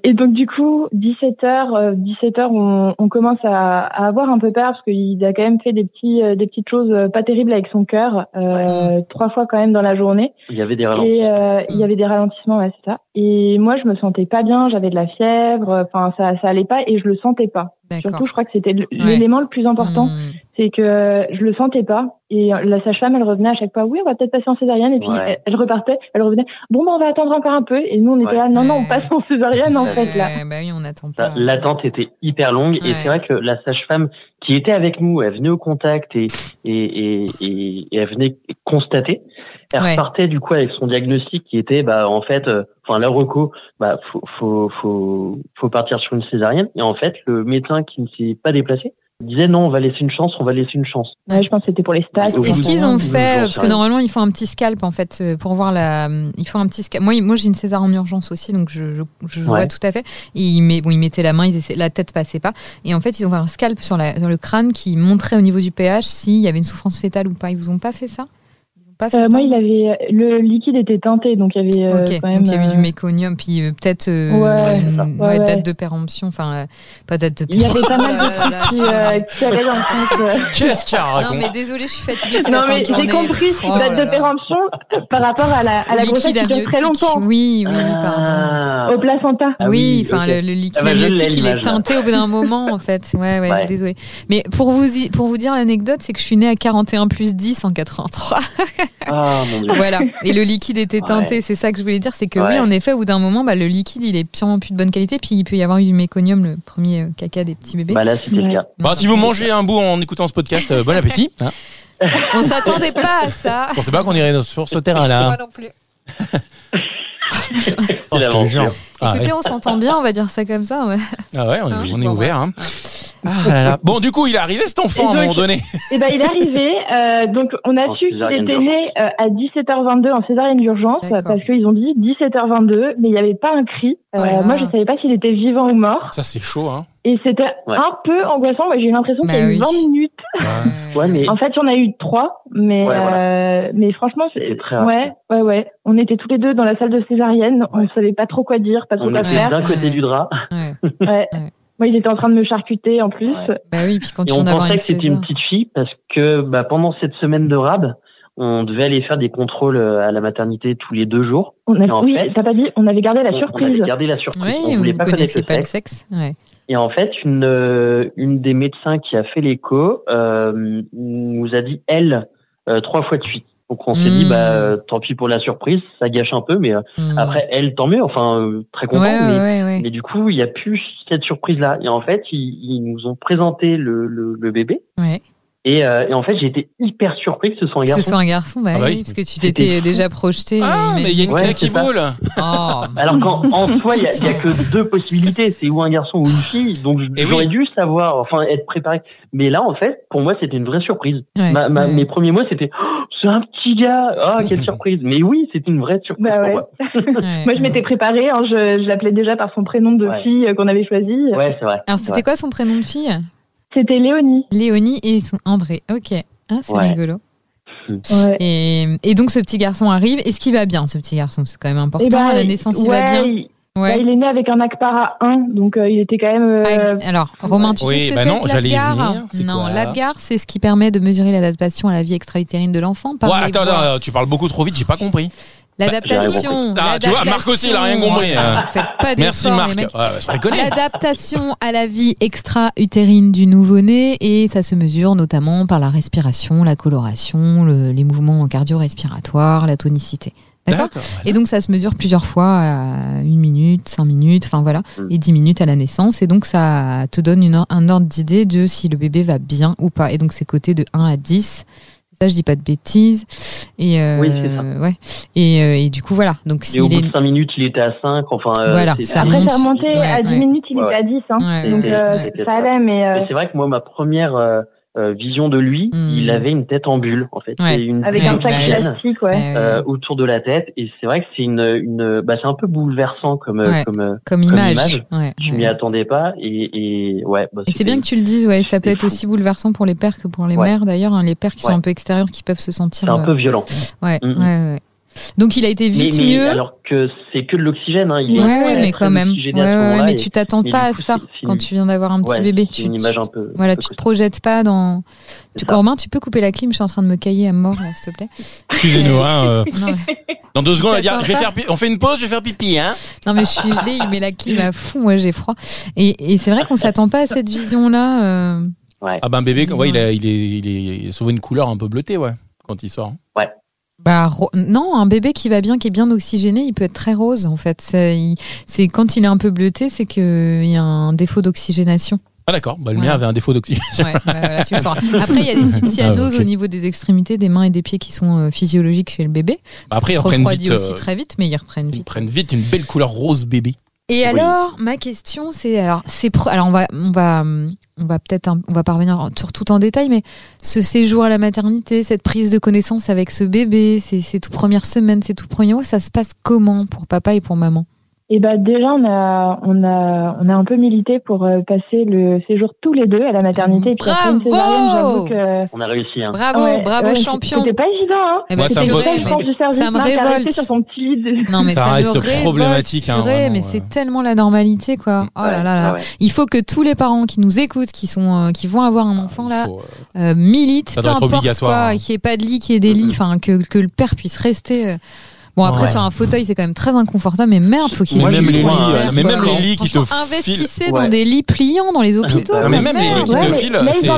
Et donc du coup, 17h, on commence à avoir un peu peur parce qu'il a quand même fait des petites choses pas terribles avec son cœur, 3 fois quand même dans la journée. Il y avait des ralentissements. Et il y avait des ralentissements, c'est ça. Et moi, je me sentais pas bien, j'avais de la fièvre, enfin ça allait pas et je le sentais pas. D'accord. Surtout, je crois que c'était l'élément le plus important, c'est que je le sentais pas. Et la sage-femme, elle revenait à chaque fois, oui, on va peut-être passer en césarienne. Et puis, elle repartait, elle revenait, bon, on va attendre encore un peu. Et nous, on était là, non, on passe en césarienne, en fait, là. Bah oui, on attend pas. L'attente était hyper longue. Et c'est vrai que la sage-femme qui était avec nous, elle venait au contact et elle venait constater. Elle repartait, du coup, avec son diagnostic qui était, en fait, la reco, faut partir sur une césarienne. Et en fait, le médecin qui ne s'est pas déplacé, disait non, on va laisser une chance. Ouais, je pense que c'était pour les stats. Est-ce qu'ils ont fait, parce que normalement ils font un petit scalp en fait pour voir ils font un petit scalp. Moi j'ai une césar en urgence aussi, donc je vois tout à fait. Et ils mettaient la main, la tête passait pas. Et en fait ils ont fait un scalp sur le crâne qui montrait au niveau du pH s'il y avait une souffrance fétale ou pas. Ils vous ont pas fait ça? Moi, le liquide était teinté, donc il y avait quand même. Donc il y avait du méconium, puis peut-être date de péremption, enfin pas date de péremption. Il y avait pas mal de trucs qui allaient dans le sens. Qu'est-ce qu'il raconte? Non mais désolé, je suis fatiguée. Non mais j'ai compris date de péremption par rapport à la grossesse qui dure très longtemps. Oui, pardon. Au placenta. Oui, enfin le liquide amniotique, il est teinté au bout d'un moment en fait. Ouais, désolé. Mais pour vous dire l'anecdote, c'est que je suis née à 41 plus 10 en 83. Ah, mon Dieu. Voilà, et le liquide était teinté, c'est ça que je voulais dire, c'est que oui, en effet, au bout d'un moment, le liquide, il est sûrement plus de bonne qualité, puis il peut y avoir eu du méconium, le premier caca des petits bébés. Là, c'était le cas. Si vous mangez un bout en écoutant ce podcast, bon appétit. Hein. On s'attendait pas à ça. Je pensais pas qu'on irait sur ce terrain-là. Moi non plus. Écoutez, on s'entend bien, on va dire ça comme ça. Ouais. Ah ouais, on est ouvert. Hein. Bon, du coup, il est arrivé cet enfant à un moment donné. Il est arrivé. Donc, on a su qu'il était né à 17h22 en césarienne d'urgence parce qu'ils ont dit 17h22, mais il n'y avait pas un cri. Moi, je savais pas s'il était vivant ou mort. Ça, c'est chaud, hein. Et c'était un peu angoissant. Moi, j'ai eu l'impression qu'il y a eu 20 minutes. Mais... En fait, il y en a eu 3, mais mais franchement, c'est très rapide. Ouais. On était tous les deux dans la salle de césarienne. On ne savait pas trop quoi dire, pas trop quoi faire. On était d'un côté du drap. Moi, il était en train de me charcuter en plus. Bah oui, puis quand et on pensait que c'était une petite fille parce que pendant cette semaine de rab, on devait aller faire des contrôles à la maternité tous les 2 jours. T'as pas dit, on avait gardé la surprise. On avait gardé la surprise. Oui, on voulait pas connaître le sexe. Et en fait, une des médecins qui a fait l'écho nous a dit 3 fois de suite. Donc on s'est dit tant pis pour la surprise, ça gâche un peu, mais après elle tant mieux, très content. Mais du coup il y a plus cette surprise là. Et en fait ils nous ont présenté le bébé. Ouais. Et en fait j'ai été hyper surpris que ce soit un garçon. Ce soit un garçon, oui, parce que tu t'étais déjà projeté. Mais il y a une clé qui boule. Alors qu'en soi il y a que 2 possibilités, c'est ou un garçon ou une fille. Donc j'aurais dû savoir, être préparé. Mais là en fait pour moi c'était une vraie surprise. Mes premiers mots c'était c'est un petit gars, quelle surprise. Mais oui, c'était une vraie surprise pour moi. Moi je m'étais préparée, je l'appelais déjà par son prénom de fille qu'on avait choisi. Ouais, c'est vrai. Alors c'était quoi son prénom de fille? C'était Léonie. Léonie et son André. Ok. C'est rigolo. Ouais. Et donc ce petit garçon arrive. Est-ce qu'il va bien, ce petit garçon? C'est quand même important. À la naissance, il va bien. Il est né avec un Acpara 1, donc il était quand même. Alors, Romain, tu sais ce que c'est l'Apgar? Non, l'Apgar, c'est ce qui permet de mesurer l'adaptation à la vie extra-utérine de l'enfant. Attends, tu parles beaucoup trop vite, j'ai pas compris. L'adaptation. Tu vois, Marc aussi, il a rien compris. Faites pas merci Marc. L'adaptation à la vie extra-utérine du nouveau-né, et ça se mesure notamment par la respiration, la coloration, les mouvements cardio-respiratoires, la tonicité. D'accord. Et donc ça se mesure plusieurs fois à 1 minute, 5 minutes, et 10 minutes à la naissance. Et donc ça te donne un ordre d'idée de si le bébé va bien ou pas. Et donc c'est coté de 1 à 10. Ça, je dis pas de bêtises. Et oui, c'est ça. Ouais. Et du coup, voilà. Donc, au bout de 5 minutes, il était à 5. Voilà. Après, ça remontait à 10 minutes, il était à 10. Donc, ça allait, mais c'est vrai que moi, ma première vision de lui, il avait une tête en bulle, en fait. Avec un sac plastique, autour de la tête. Et c'est vrai que c'est c'est un peu bouleversant comme image. Je m'y attendais pas. Et c'est bien que tu le dises, ça peut être aussi bouleversant pour les pères que pour les mères, d'ailleurs. Les pères qui sont un peu extérieurs, qui peuvent se sentir. C'est un peu violent. Donc il a été vite mieux. Alors que c'est que de l'oxygène, mais quand même. Mais tu t'attends pas à ça quand tu viens d'avoir un petit bébé. C'est une image un peu. Voilà, tu te projettes pas dans. Romain, tu peux couper la clim, je suis en train de me cailler à mort, s'il te plaît. Excusez-nous, Dans 2 secondes, on fait une pause, je vais faire pipi, Non mais je suis gelée, il met la clim à fond, moi j'ai froid. Et c'est vrai qu'on s'attend pas à cette vision-là. Ouais. Ah ben bébé, ouais, il est souvent une couleur un peu bleutée, ouais, quand il sort. Ouais. Bah non, un bébé qui va bien, qui est bien oxygéné, il peut être très rose en fait. C'est quand il est un peu bleuté, c'est qu'il y a un défaut d'oxygénation. Ah d'accord, le mien avait un défaut d'oxygénation. Ouais, voilà, tu le sauras. Après, il y a des petites cyanoses au niveau des extrémités, des mains et des pieds qui sont physiologiques chez le bébé. Après, ils se reprennent refroidit vite. aussi très vite, mais ils reprennent vite. Ils prennent vite une belle couleur rose bébé. Et alors, ma question, c'est alors on va peut-être on va pas revenir sur tout en détail, mais ce séjour à la maternité, cette prise de connaissance avec ce bébé, ces toutes premières semaines, ces tout premiers mois, ça se passe comment pour papa et pour maman? Et déjà on a un peu milité pour passer le séjour tous les deux à la maternité. Et puis après une césarienne, j'avoue que on a réussi. Hein. Bravo champion. C'était pas évident, hein. Eh ben, c'était le seul, je pense, du service. Ça me révolte. Sur son petit lit. Non mais ça reste me révolte, problématique. Hein, vraiment, mais c'est tellement la normalité quoi. Oh là là. Ouais. Il faut que tous les parents qui nous écoutent, qui vont avoir un enfant là, militent, ça peu doit être importe obligatoire, quoi, hein. qu'il n'y ait pas de lit, qu'il y ait des lits, enfin que le père puisse rester. Bon après sur un fauteuil c'est quand même très inconfortable, mais merde, faut qu'il y ait même les lits, mais même les lits qui te filent. Investissez dans des lits pliants dans les hôpitaux. Mais même les lits qui te filent, mais ils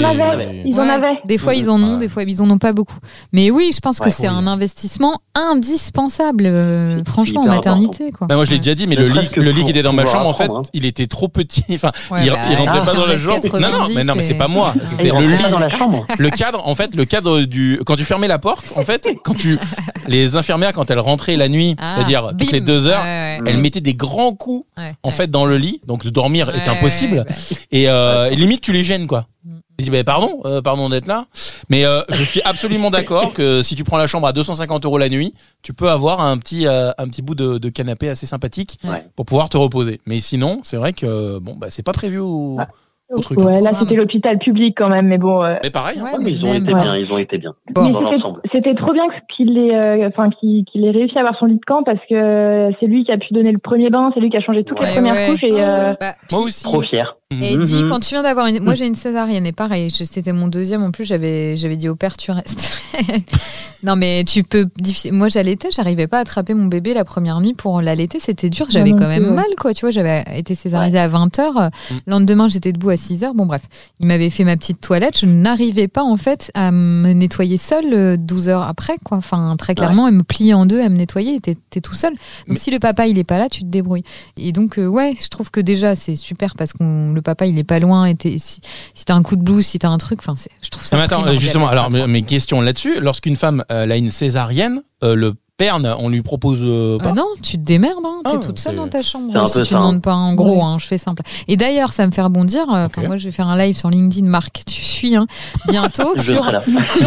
en avaient. Des fois ils en ont, des fois ils en ont pas beaucoup. Mais oui, je pense que c'est un investissement indispensable, franchement, en maternité quoi. Bah moi je l'ai déjà dit, mais le lit qui était dans ma chambre en fait, il était trop petit. Enfin, il rentrait pas dans la chambre. Non, mais c'est pas moi. C'était le lit dans la chambre. Le cadre, en fait, quand tu fermais la porte, en fait, les infirmières quand elles rentraient la nuit, c'est-à-dire toutes les 2 heures, elles mettaient des grands coups en fait dans le lit, donc de dormir est impossible. Et limite tu les gênes quoi. Je dis pardon d'être là, mais je suis absolument d'accord que si tu prends la chambre à 250 € la nuit, tu peux avoir un petit bout de canapé assez sympathique pour pouvoir te reposer. Mais sinon, c'est vrai que c'est pas prévu au truc. Ouais, là c'était l'hôpital public quand même, mais bon. Mais pareil. Mais ils ont été bien. Bon. Mais c'était trop bien qu'il ait réussi à avoir son lit de camp parce que c'est lui qui a pu donner le premier bain, c'est lui qui a changé toutes les premières couches et. Moi aussi. Trop fier. Et dis, quand tu viens d'avoir moi j'ai une césarienne et pareil, c'était mon deuxième en plus, j'avais dit au père tu restes. Non mais tu peux moi j'arrivais pas à attraper mon bébé la première nuit pour l'allaiter, c'était dur, j'avais quand même mal quoi, tu vois, j'avais été césarisée à 20h, le lendemain j'étais debout à 6h, bon bref, il m'avait fait ma petite toilette, je n'arrivais pas en fait à me nettoyer seule 12 heures après quoi, enfin très clairement elle me pliait en deux, à me nettoyer, t'es tout seul. Donc si le papa il est pas là, tu te débrouilles. Et donc je trouve que déjà c'est super parce que le papa il est pas loin, et si t'as un coup de blues, si t'as un truc, enfin je trouve ça. Mais attends, justement, alors mes questions là-dessus, lorsqu'une femme elle a une césarienne, le perne, on lui propose pas. Non, tu te démerdes, hein, t'es toute seule dans ta chambre. Si tu ne demandes pas, en gros, je fais simple. Et d'ailleurs, ça me fait rebondir. Moi, je vais faire un live sur LinkedIn, Marc, tu suis, bientôt sur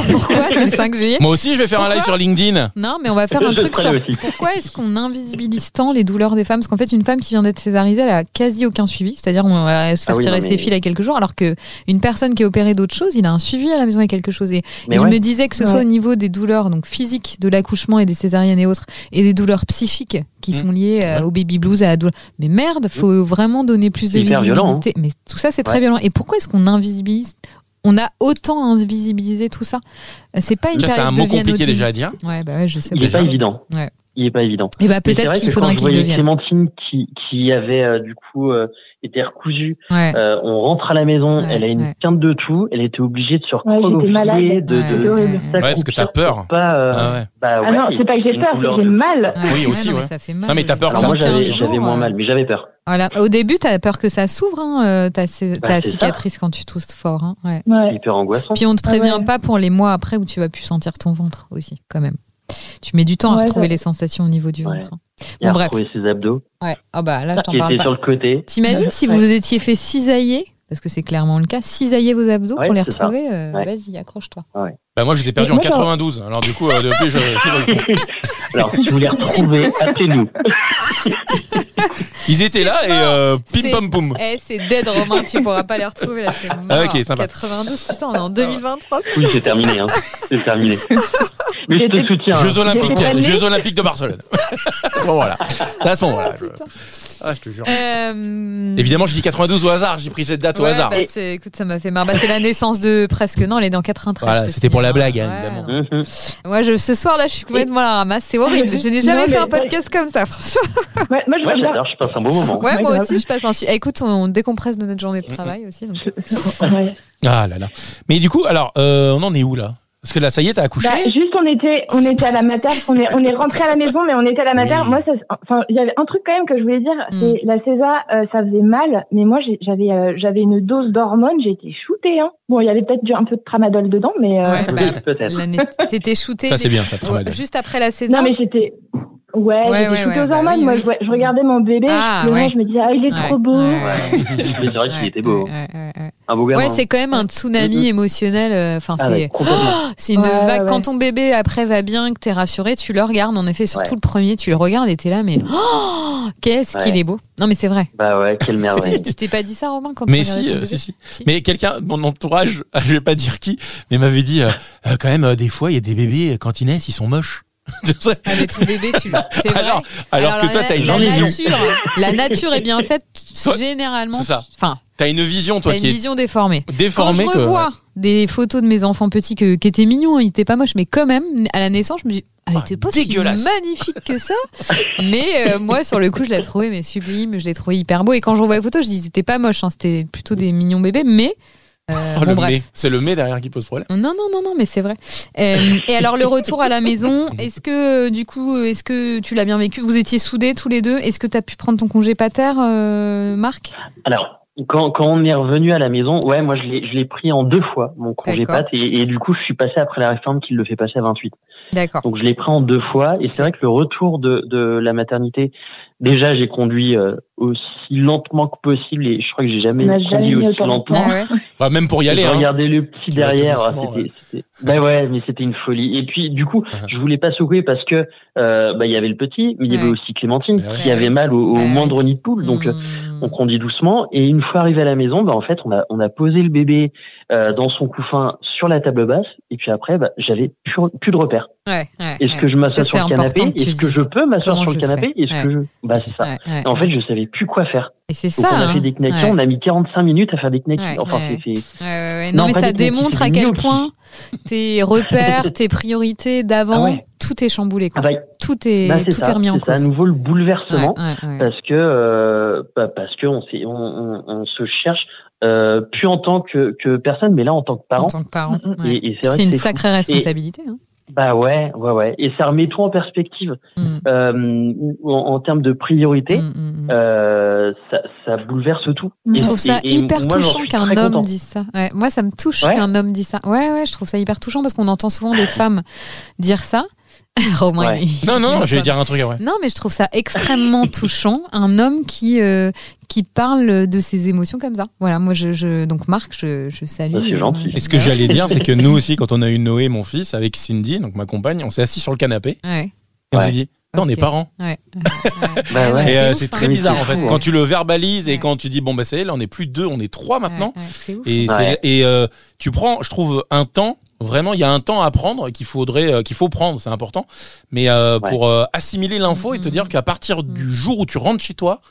pourquoi c'est le 5 juillet. Moi aussi, je vais faire un live sur LinkedIn. Non, mais on va faire un truc sur pourquoi est-ce qu'on invisibilise tant les douleurs des femmes, parce qu'en fait, une femme qui vient d'être césarisée, elle a quasi aucun suivi, c'est-à-dire on va se faire tirer ses fils à quelques jours, alors que une personne qui est opérée d'autre chose, il a un suivi à la maison et quelque chose. Et je me disais que ce soit au niveau des douleurs donc physiques de l'accouchement et des césariennes et autres, et des douleurs psychiques qui sont liées au baby blues, à la douleur. Mais merde, faut vraiment donner plus de visibilité. Violent, hein. Mais tout ça, c'est très violent. Et pourquoi est-ce qu'on invisibilise? On a autant invisibilisé tout ça. C'est pas une période de vie anodine. C'est un mot compliqué déjà à dire. Ouais, je sais. Il est pas évident. Ouais. Il est pas évident. Et peut-être qu'il faudrait qu'il le vienne. Clémentine qui avait du coup été recousue. On rentre à la maison, elle a une quinte de tout, elle était obligée de se recroqueviller, parce que t'as peur. Non, c'est pas que j'ai peur, c'est que j'ai mal. Oui, aussi, ouais. Ça fait mal. Non, mais t'as peur que ça. Moi, j'avais moins mal, mais j'avais peur. Voilà. Au début, t'as peur que ça s'ouvre, ta cicatrice quand tu tousses fort. Hein. C'est hyper angoissant. Puis on te prévient pas pour les mois après où tu vas plus sentir ton ventre aussi, quand même. Tu mets du temps à retrouver les sensations au niveau du ventre. Et à retrouver ses abdos. Ouais. Ah bah là, je t'en parle pas. Qui étaient sur le côté. T'imagines si vous étiez fait cisailler, parce que c'est clairement le cas, cisailler vos abdos pour les retrouver. Vas-y, accroche-toi. Moi, je les ai perdus en 92. Alors du coup, depuis, je sais pas où ils sont. Alors, si vous les retrouvez, appelez-nous. Ils étaient là et pim pam poum. C'est dead, Romain, tu pourras pas les retrouver là. C'est mort. Ok, sympa. 92, putain, on est en 2023. Oui, c'est terminé. C'est terminé. Mais je te soutiens. Jeux Olympiques de Barcelone. À ce moment-là. C'est à ce moment-là. Je te jure. Évidemment, je dis 92 au hasard. J'ai pris cette date au hasard. Écoute, ça m'a fait marre. C'est la naissance de presque. Non, elle est dans 93. Voilà, c'était pour la blague, évidemment. Moi, ce soir là, je suis complètement à la ramasse. C'est horrible. Je n'ai jamais fait un podcast comme ça, franchement. Moi, je veux bien D'ailleurs, je passe un bon moment. Ouais, moi aussi, je passe un. Écoute, on décompresse de notre journée de travail aussi. Donc... Ouais. Ah là là. Mais du coup, alors, on en est où là? Parce que là, ça y est, t'as accouché? Juste, on était à la mater, on est rentré à la maison, mais on était à la mater. Oui. Moi, il y avait un truc quand même que je voulais dire, c'est la Césa, ça faisait mal, mais moi, j'avais une dose d'hormones, j'ai été shootée, hein. Bon, il y avait peut-être un peu de tramadol dedans, mais Peut-être. T'étais shootée. Ça, c'est bien, ça, le tramadol. Juste après la César. non, mais j'étais shootée aux hormones. Moi, je regardais mon bébé, je me disais, il est trop beau. Ouais. C'est vrai qu'il était beau. Un beau gamin. Ouais, c'est quand même un tsunami émotionnel. Enfin, c'est une vague. Ouais. Quand ton bébé après va bien, que t'es rassuré, tu le regardes. En effet, surtout le premier, tu le regardes et t'es là, mais qu'est-ce qu'il est beau. Non, mais c'est vrai. Bah ouais, quelle merveille. Tu t'es pas dit ça, Romain, quand Mais tu regardais ton bébé? si. Mais quelqu'un, mon entourage, je vais pas dire qui, mais m'avait dit, quand même, des fois, il y a des bébés, quand ils naissent, ils sont moches. Ah, mais ton bébé, c'est vrai. Alors que toi, t'as une vision. La nature est bien faite, généralement. C'est ça. Enfin, t'as une vision, toi, t'as une vision déformée. Quand je que, revois des photos de mes enfants petits qui étaient mignons, ils étaient pas moches, mais quand même, à la naissance, je me dis, elle était pas si magnifique que ça. Mais moi, sur le coup, je l'ai trouvé sublime, je l'ai trouvé hyper beau. Et quand je revois les photos, je dis, c'était pas moche, hein, c'était plutôt des mignons bébés, mais. Mais. C'est le mais derrière qui pose problème. Non, mais c'est vrai. Et alors, le retour à la maison, est-ce que tu l'as bien vécu? Vous étiez soudés tous les deux? Est-ce que tu as pu prendre ton congé pater, Marc? Alors, quand on est revenu à la maison, ouais, moi, je l'ai pris en 2 fois, mon congé pater, et du coup, je suis passé après la réforme qui le fait passer à 28. D'accord. Donc, je l'ai pris en 2 fois, et c'est vrai que le retour de la maternité, déjà, j'ai conduit aussi lentement que possible, et je crois que j'ai jamais conduit aussi lentement. Ah ouais. Bah, même pour y aller. Regarder le petit derrière, c'était... Bah ouais, mais c'était une folie. Et puis, du coup, je voulais pas secouer parce que il y avait le petit, mais il y avait aussi Clémentine qui avait mal au moindre nid de poule. Donc, on conduit doucement. Et une fois arrivé à la maison, en fait, on a posé le bébé dans son couffin sur la table basse. Et puis après, j'avais plus de repères. Est-ce que je m'assois sur le canapé? Est-ce que je peux m'asseoir sur le canapé? Est-ce que je... c'est ça. En fait, je savais plus quoi faire. Et c'est donc ça. On a fait des knackis, on a mis 45 minutes à faire des knackis. Non, mais ça démontre à quel point tes repères, tes priorités d'avant, tout est chamboulé, quoi. Tout est remis en cause. C'est à nouveau le bouleversement parce que on se cherche plus en tant que personne, mais là en tant que parent. En tant que parent. Et c'est vrai c'est une sacrée responsabilité. Ouais. Et ça remet tout en perspective. En termes de priorité, ça bouleverse tout. Je trouve ça hyper touchant qu'un homme dise ça. Ouais, moi, ça me touche qu'un homme dise ça. Ouais, je trouve ça hyper touchant parce qu'on entend souvent des femmes dire ça. Romain, non, je vais dire un truc après. Non, mais je trouve ça extrêmement touchant, un homme qui parle de ses émotions comme ça. Voilà, moi, donc Marc, je salue. C'est gentil. Et ce que j'allais dire, c'est que nous aussi, quand on a eu Noé, mon fils, avec Cindy, donc ma compagne, on s'est assis sur le canapé. Et on s'est dit, on est parents. Et c'est très bizarre, en fait. Quand tu le verbalises et quand tu dis, c'est elle, on n'est plus 2, on est 3 maintenant. C'est ouf. Et tu prends, je trouve, un temps. Vraiment, il y a un temps à prendre qu'il faut prendre, c'est important. Mais pour assimiler l'info et te dire qu'à partir du jour où tu rentres chez toi,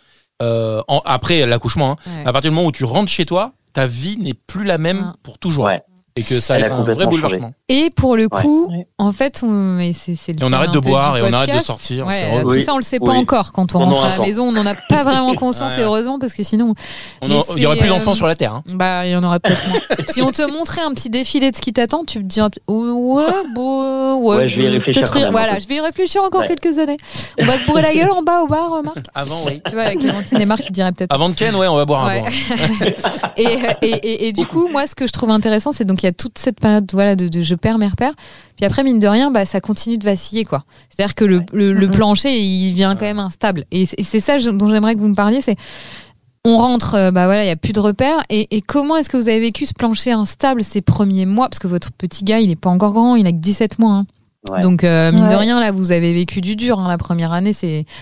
après l'accouchement, à partir du moment où tu rentres chez toi, ta vie n'est plus la même pour toujours. Et que ça a été un vrai bouleversement. Et pour le coup, en fait, on arrête de boire et on arrête de sortir. Tout ça, on le sait pas encore. Quand on rentre à la maison, on n'en a pas vraiment conscience, et heureusement, parce que sinon... Il y aurait plus d'enfants sur la Terre. Il y en aurait peut-être moins. Si on te montrait un petit défilé de ce qui t'attend, tu te dirais, je vais y réfléchir. Je vais y réfléchir encore quelques années. On va se bourrer la gueule en bas au bar, Marc. Avant, oui. Tu vois, avec Clémentine et Marc, ils diraient peut-être... Avant de Ken, on va boire un bon. Et du coup, moi, ce que je trouve intéressant, c'est donc il y a toute cette période de je perds, mère perd. Puis après, mine de rien, ça continue de vaciller, quoi. C'est-à-dire que le plancher, il devient quand même instable. Et c'est ça dont j'aimerais que vous me parliez, c'est on rentre, il y a plus de repères. Et comment est-ce que vous avez vécu ce plancher instable ces premiers mois? Parce que votre petit gars, il est pas encore grand, il a que 17 mois. Donc, mine de rien, là, vous avez vécu du dur. La première année,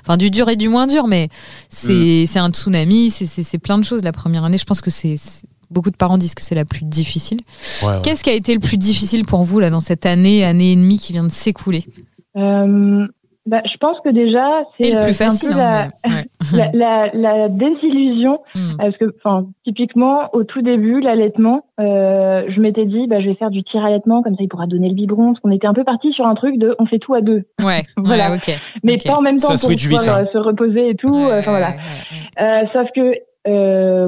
enfin, du dur et du moins dur, mais c'est un tsunami, c'est plein de choses. La première année, je pense que beaucoup de parents disent que c'est la plus difficile. Qu'est-ce qui a été le plus difficile pour vous là dans cette année et demie qui vient de s'écouler? Je pense que déjà c'est le plus facile, la désillusion, parce que typiquement au tout début l'allaitement, je m'étais dit je vais faire du tir allaitement, comme ça il pourra donner le biberon, parce qu'on était un peu parti sur un truc de on fait tout à 2. Voilà. mais pas en même temps ça pour pouvoir se reposer et tout. Voilà. Sauf que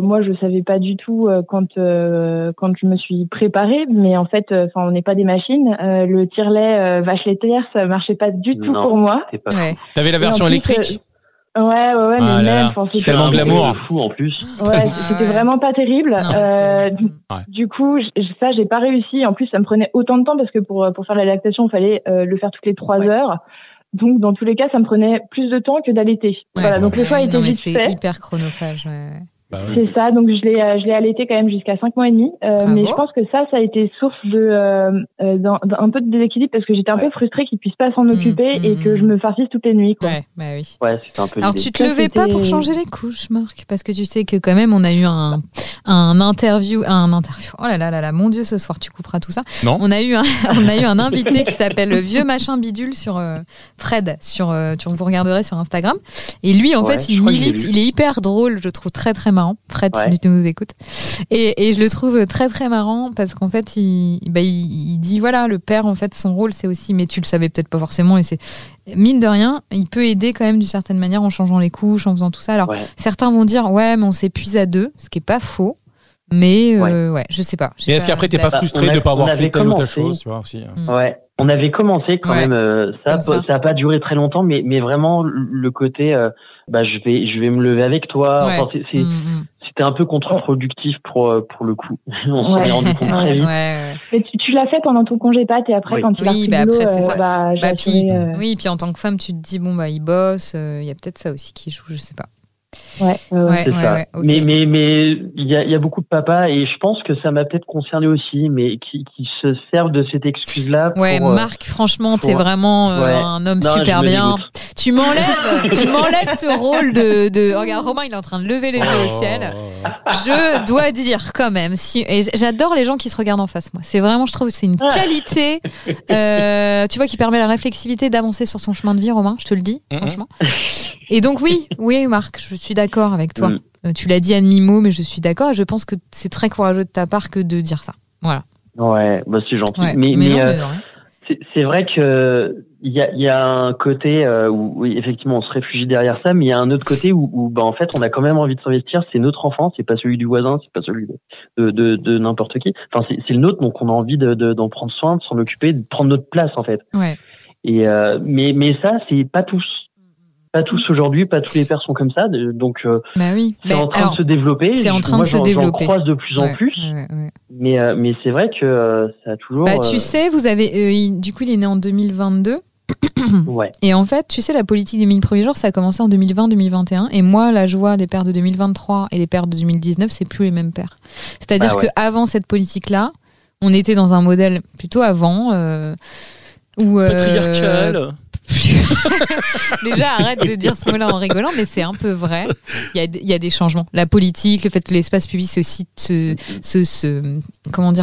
moi, je savais pas du tout quand je me suis préparée, mais en fait, on n'est pas des machines. Le tire-lait vache laitière, ça marchait pas du tout pour moi. T'avais la version électrique. Ouais, mais même. C'est tellement glamour. Fou en plus. Ouais, c'était vraiment pas terrible. Du coup, ça, j'ai pas réussi. En plus, ça me prenait autant de temps parce que pour faire la lactation, il fallait le faire toutes les 3 heures. Donc, dans tous les cas, ça me prenait plus de temps que d'allaiter. Voilà, donc le choix était vite fait. C'est hyper chronophage. C'est ça, donc je l'ai allaité quand même jusqu'à 5 mois et demi. Mais je pense que ça a été source d'un peu de déséquilibre parce que j'étais un peu frustrée qu'il puisse pas s'en occuper et que je me farcisse toutes les nuits, quoi. Oui. Ouais, c'était un peu Alors, tu te levais pas pour changer les couches, Marc, parce que tu sais que quand même, on a eu un interview. Oh là là, mon Dieu, ce soir, tu couperas tout ça. Non. On a eu un invité qui s'appelle le Vieux Machin Bidule sur Fred, vous regarderez sur Instagram. Et lui, en fait, il milite, il est hyper drôle, je trouve très très marrant. Fred, si tu nous écoutes. Et je le trouve très très marrant parce qu'en fait, il dit voilà, le père, en fait, son rôle, c'est aussi, mais tu le savais peut-être pas forcément, et c'est mine de rien, il peut aider quand même d'une certaine manière en changeant les couches, en faisant tout ça. Alors, certains vont dire ouais, mais on s'épuise à 2, ce qui est pas faux. Mais je sais pas. Mais est-ce qu'après t'es pas frustré de pas avoir fait telle ou telle chose, tu vois aussi. Ouais, on avait commencé quand même. Ça a pas duré très longtemps, mais vraiment le côté, je vais me lever avec toi. Ouais. Enfin, c'était un peu contre-productif pour le coup. On s'en est rendu compte très vite. Mais tu l'as fait pendant ton congé pâte et après quand tu l'as repris du boulot, puis en tant que femme, tu te dis il bosse. Il y a peut-être ça aussi qui joue, je sais pas. C'est ça. Okay. Mais il y a beaucoup de papas et je pense que ça m'a peut-être concerné aussi, mais qui se servent de cette excuse-là. Marc, franchement, t'es vraiment un homme super bien. Tu m'enlèves ce rôle de. Regarde, Romain, il est en train de lever les yeux au ciel. Je dois dire quand même, et j'adore les gens qui se regardent en face. Moi, c'est vraiment, je trouve, c'est une qualité. Tu vois, qui permet la réflexivité d'avancer sur son chemin de vie, Romain. Je te le dis, franchement. Et donc oui, Marc, je suis d'accord avec toi. Tu l'as dit à demi-mot, mais je suis d'accord et je pense que c'est très courageux de ta part que de dire ça. Voilà. Ouais, c'est gentil. Mais c'est vrai que il y a un côté où effectivement on se réfugie derrière ça, mais il y a un autre côté où en fait on a quand même envie de s'investir. C'est notre enfant, c'est pas celui du voisin, c'est pas celui de n'importe qui. Enfin c'est le nôtre, donc on a envie d'en prendre soin, de s'en occuper, de prendre notre place en fait. Ouais. Et mais ça c'est pas tous. Pas tous aujourd'hui, pas tous les pères sont comme ça, donc c'est en train de se développer. C'est en train de se développer. J'en croise de plus en plus, mais c'est vrai que ça a toujours. Tu sais, vous avez du coup il est né en 2022. Et en fait, tu sais, la politique des 1000 premiers jours, ça a commencé en 2020-2021. Et moi, là, je vois des pères de 2023 et des pères de 2019, c'est plus les mêmes pères. C'est-à-dire qu'avant cette politique-là, on était dans un modèle plutôt avant où patriarcal. Déjà, arrête de dire ce mot-là en rigolant, mais c'est un peu vrai. Il y a des changements. La politique, le fait que l'espace public aussi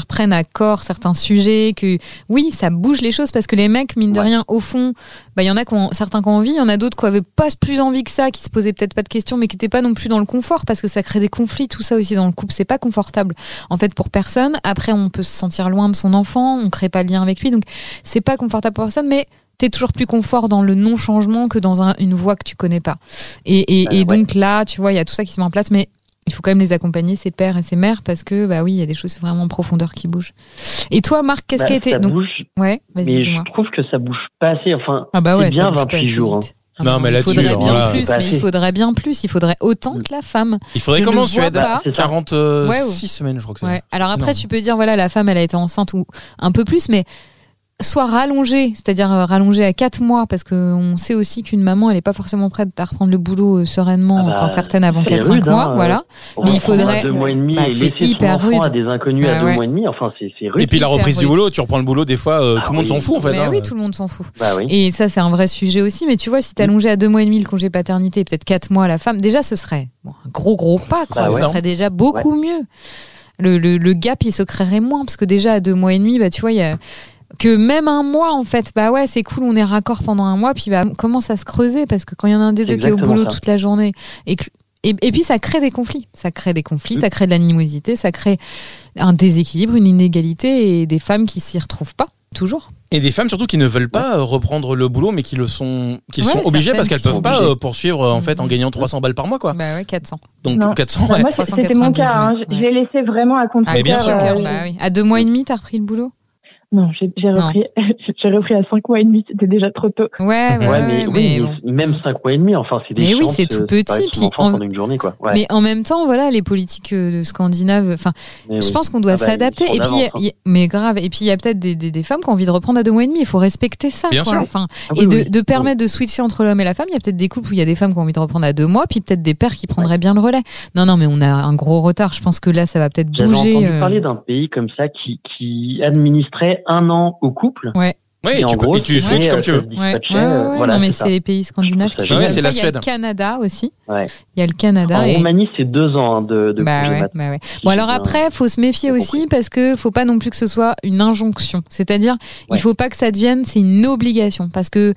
prenne à corps certains sujets, que oui, ça bouge les choses parce que les mecs, mine de rien, au fond, il y en a certains qui ont envie, il y en a d'autres qui avaient pas plus envie que ça, qui se posaient peut-être pas de questions, mais qui étaient pas non plus dans le confort parce que ça crée des conflits, tout ça aussi dans le couple, c'est pas confortable. En fait, pour personne. Après, on peut se sentir loin de son enfant, on crée pas de lien avec lui, donc c'est pas confortable pour personne, mais t'es toujours plus confort dans le non-changement que dans une voie que tu connais pas. Et donc là, tu vois, il y a tout ça qui se met en place, mais il faut quand même les accompagner, ses pères et ses mères, parce que, il y a des choses vraiment en profondeur qui bougent. Et toi, Marc, qu'est-ce qui a été... Ça bouge, ouais, vas-y, mais dis-moi. Je trouve que ça bouge pas assez. Enfin, c'est bien 28 jours. Non, mais là-dessus, il faudrait bien plus. Il faudrait autant que la femme. Il faudrait comme en Suède, 46 Ouais. semaines, je crois que c'est. Ouais. Alors après, tu peux dire, voilà, la femme, elle a été enceinte ou un peu plus, mais soit rallongée, c'est-à-dire rallongée à 4 mois, parce qu'on sait aussi qu'une maman, elle n'est pas forcément prête à reprendre le boulot sereinement, certaines avant 4-5 mois, voilà. Mais il faudrait... 2 mois et demi, et laisser hyper son enfant rude à des inconnus à 2 mois et demi, enfin, c'est rude. Et puis la reprise du boulot, tu reprends le boulot, des fois, tout le monde s'en fout, en fait. Mais oui, tout le monde s'en fout. Oui. Et ça, c'est un vrai sujet aussi, mais tu vois, si t'allongeais à 2 mois et demi le congé paternité, peut-être 4 mois la femme, déjà, ce serait un gros pas, quoi. Ce serait déjà beaucoup mieux. Le gap, il se créerait moins, parce que déjà, à 2 mois et demi, tu vois, il y a... que même un mois, en fait, c'est cool, on est raccord pendant un mois, puis commence à se creuser, parce que quand il y en a un des deux qui est au boulot toute la journée, et puis ça crée des conflits, ça crée de l'animosité, ça crée un déséquilibre, une inégalité, et des femmes qui s'y retrouvent pas, toujours. Et des femmes surtout qui ne veulent pas reprendre le boulot, mais qui sont obligées parce qu'elles peuvent pas poursuivre en fait en gagnant 300 balles par mois, quoi. Bah ouais, 400. Donc Non. 400. Bah, Ouais. moi, c'était mon cas. Hein. Ouais. J'ai laissé vraiment à compte Mais bien sûr. Bah oui. À 2 mois et demi, t'as repris le boulot? Non, j'ai repris. J'ai repris à 5 mois et demi. C'était déjà trop tôt. Ouais, mais même 5 mois et demi, enfin, c'est des mais oui, chances, c'est tout petit. Puis pendant une journée, quoi. Ouais. Mais en même temps, voilà, les politiques scandinaves, enfin, je pense qu'on doit s'adapter. Et puis, mais grave. Et puis, il y a peut-être des femmes qui ont envie de reprendre à 2 mois et demi. Il faut respecter ça. Bien sûr. Enfin, de permettre de switcher entre l'homme et la femme. Il y a peut-être des couples où il y a des femmes qui ont envie de reprendre à 2 mois, puis peut-être des pères qui prendraient bien le relais. Non, mais on a un gros retard. Je pense que là, ça va peut-être bouger. J'avais entendu parler d'un pays comme ça qui administrait 1 an au couple. Ouais. Oui, et tu switches comme tu veux. Voilà, non, mais c'est les pays scandinaves qui génial. Ouais, c'est la Suède. Il y a le Canada aussi. Ouais. Il y a le Canada. En Roumanie, c'est 2 ans de congé mat. Bon, alors après, faut se méfier aussi parce que faut pas non plus que ce soit une injonction. C'est-à-dire, il faut pas que ça devienne, c'est une obligation. Parce que,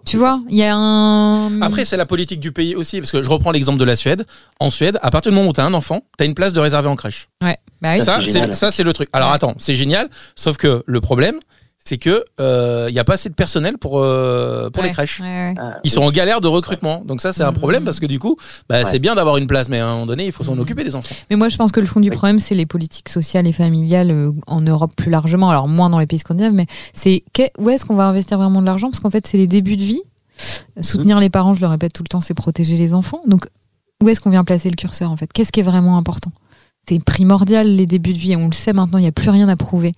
tu vois, il y a un... Après, c'est la politique du pays aussi, parce que je reprends l'exemple de la Suède. En Suède, à partir du moment où t'as un enfant, t'as une place de réservée en crèche. Ouais. Bah oui. Ça, c'est le truc. Alors attends, c'est génial, sauf que le problème, c'est que y a pas assez de personnel pour les crèches. Ils sont en galère de recrutement. Donc ça, c'est un problème parce que du coup, c'est bien d'avoir une place, mais à un moment donné, il faut s'en occuper des enfants. Mais moi, je pense que le fond du problème, c'est les politiques sociales et familiales en Europe plus largement. Alors moins dans les pays scandinaves, mais c'est où est-ce qu'on va investir vraiment de l'argent? Parce qu'en fait, c'est les débuts de vie. Soutenir les parents, je le répète tout le temps, c'est protéger les enfants. Donc où est-ce qu'on vient placer le curseur en fait? Qu'est-ce qui est vraiment important? C'est primordial les débuts de vie, on le sait maintenant, il n'y a plus rien à prouver.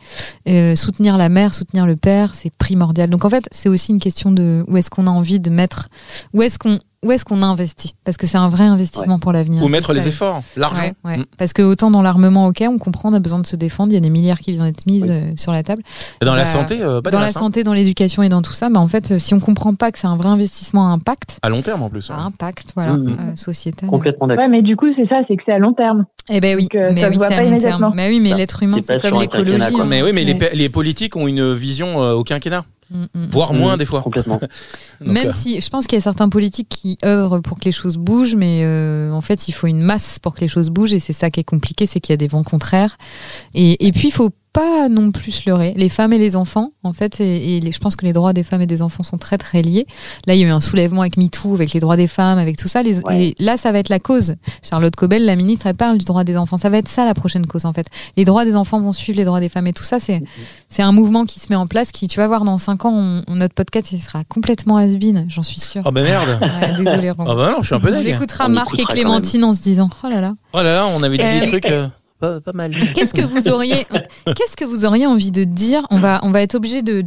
Soutenir la mère, soutenir le père, c'est primordial. Donc en fait, c'est aussi une question de où est-ce qu'on a envie de mettre, où est-ce qu'on investit, parce que c'est un vrai investissement pour l'avenir. Ou mettre les efforts, l'argent. Parce que autant dans l'armement, ok, on comprend, on a besoin de se défendre, il y a des milliards qui viennent d'être mises sur la table. Et dans la santé, pas dans la santé, dans l'éducation et dans tout ça, en fait, si on comprend pas que c'est un vrai investissement à impact. À long terme en plus. À impact, voilà, sociétal. Complètement d'accord. Ouais, mais du coup, c'est que c'est à long terme. Eh ben oui, donc, mais oui, c'est à long terme. Mais oui, mais l'être humain, c'est comme l'écologie. Mais oui, mais les politiques ont une vision au quinquennat. Voire moins des fois. Complètement. Même si je pense qu'il y a certains politiques qui œuvrent pour que les choses bougent, mais en fait il faut une masse pour que les choses bougent, et c'est ça qui est compliqué, c'est qu'il y a des vents contraires. Et puis il faut pas non plus se leurrer. Les femmes et les enfants, en fait, je pense que les droits des femmes et des enfants sont très très liés. Là, il y a eu un soulèvement avec MeToo, avec les droits des femmes, avec tout ça. Là, ça va être la cause. Charlotte Cobel, la ministre, elle parle du droit des enfants. Ça va être ça la prochaine cause, en fait. Les droits des enfants vont suivre les droits des femmes, et tout ça, c'est un mouvement qui se met en place, qui, tu vas voir, dans 5 ans, notre podcast, il sera complètement has-been, j'en suis sûre. Oh bah merde. Désolé, Ron. Ah bah non, je suis un peu dingue. On écoutera Marc et Clémentine en se disant, oh là là. Oh là là, on avait dit des trucs... Pas mal. Qu'est-ce que vous auriez envie de dire? On va être obligé de...